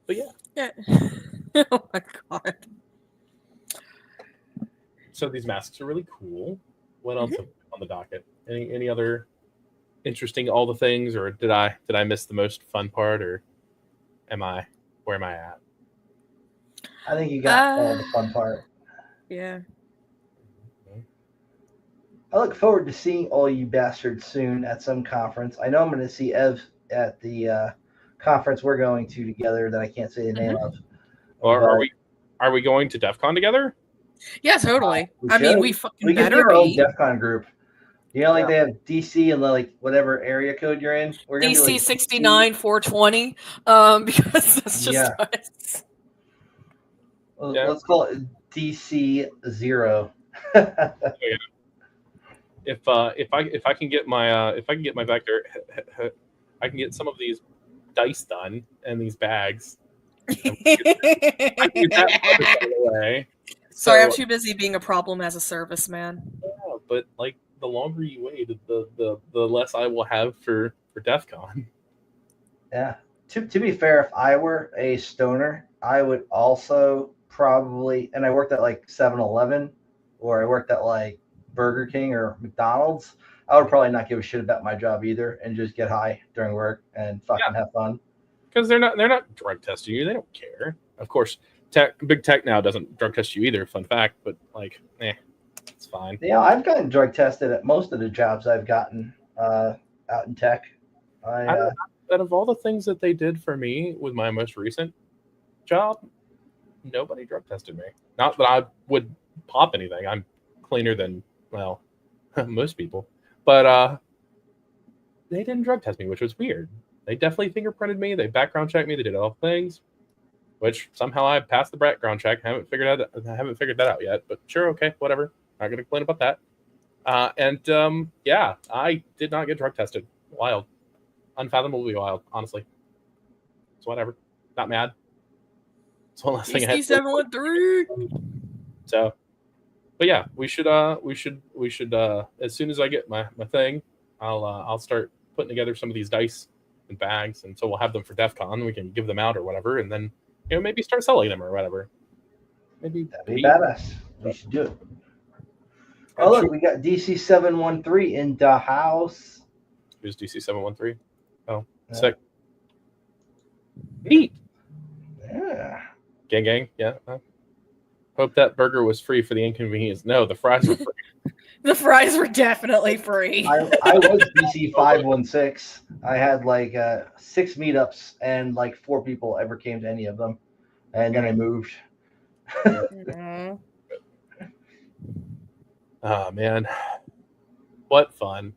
But, yeah. Oh, my God. So, these masks are really cool. What else on the docket? Any other interesting all the things, or did I miss the most fun part, or where am I at? I think you got all the fun part. Yeah. I look forward to seeing all you bastards soon at some conference. I know I'm going to see Ev at the conference we're going to together that I can't say the name of. Or are we going to DEF CON together? Yeah, totally. We fucking we better our own be. DEF CON group. They have DC and like whatever area code you're in. We're gonna DC do like 69 420. Because that's just us. Well, let's call it DC 0. If I can get my vector, I can get some of these dice done and these bags. I can get that away. Sorry, I'm too busy being a problem as a serviceman. Yeah, but like the longer you wait, the less I will have for DEF CON. Yeah. To be fair, if I were a stoner, I would also probably, and I worked at like 7-Eleven or I worked at like Burger King or McDonald's, I would probably not give a shit about my job either and just get high during work and fucking have fun. Because they're not drug testing you. They don't care. Of course, big tech now doesn't drug test you either. Fun fact, but like, it's fine. Yeah, I've gotten drug tested at most of the jobs I've gotten out in tech. Out of all the things that they did for me with my most recent job, nobody drug tested me. Not that I would pop anything. I'm cleaner than, well, most people. But they didn't drug test me, which was weird. They definitely fingerprinted me. They background checked me. They did all things, which somehow I passed the background check. I haven't figured that out yet. But sure, okay, whatever. Not going to complain about that. I did not get drug tested. Wild. Unfathomably wild, honestly. So whatever. Not mad. It's one last thing I had. 713. So, but yeah, we should as soon as I get my thing, I'll start putting together some of these dice and bags, and so we'll have them for DEF CON. We can give them out or whatever, and then maybe start selling them or whatever. Maybe that'd be badass. We should do it. Oh look, we got DC 713 in the house. Who's DC 713? Oh, sick. Neat. Yeah. Gang. Yeah. Hope that burger was free for the inconvenience. No, the fries were free. The fries were definitely free. I was DC 516. I had like 6 meetups and like 4 people ever came to any of them, and then I moved. Oh man, what fun!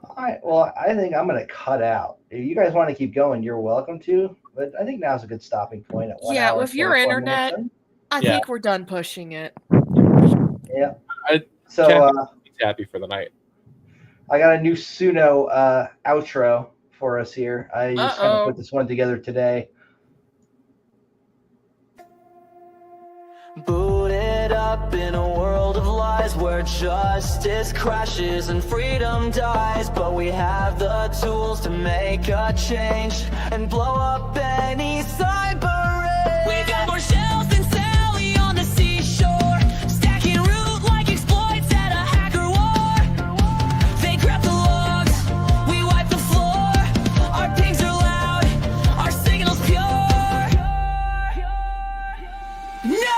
All right, well, I think I'm going to cut out. If you guys want to keep going, you're welcome to. But I think now's a good stopping point. At 1 hour, with your internet, I think we're done pushing it. Yeah. So happy for the night. I got a new Suno outro for us here. I just kind of put this one together today. Booted up in a world of lies where justice crashes and freedom dies. But we have the tools to make a change and blow up any cyber ring. We got more shells than Sally on the seashore, stacking root like exploits at a hacker war. They grab the logs, we wipe the floor. Our pings are loud, our signal's pure. No!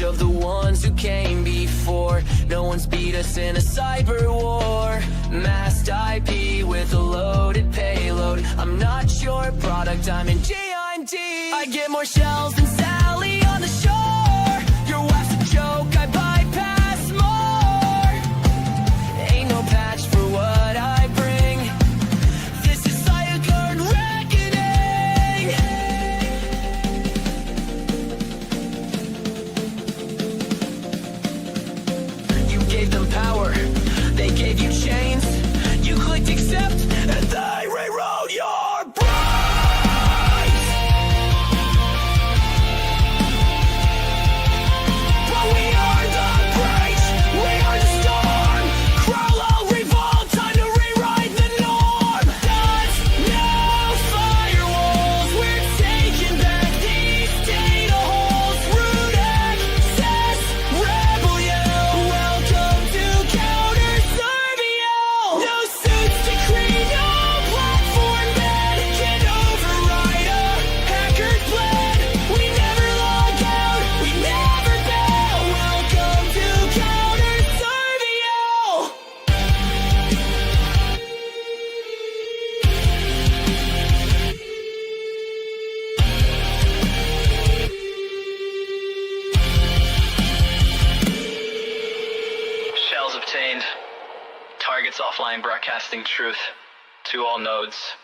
Of the ones who came before, no one's beat us in a cyber war. Masked IP with a loaded payload. I'm not your product, I'm in J.I.M.D. I get more shells than Sally on the shore. Your wife's a joke, I bypass more. Ain't no patch for what I bring. This is Cyclone Reckoning. Gave them power, they gave you chains. You clicked accept, and they rewrote your brains. But we are the breach, we are the storm. Crollo revolt, time to rewrite the norm. There's no firewalls, we're taking back these data holes. Root access, rebellion. Welcome to CounterSurveil. No suits decree, no platform ban can override our hacker's plan. We never log out, we never bail. Welcome to CounterSurveil. Shells obtained. Targets offline broadcasting truth to all nodes.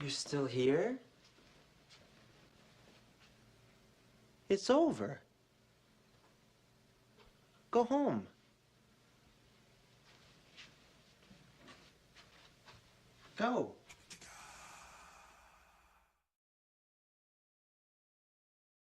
You're still here? It's over. Go home. Go.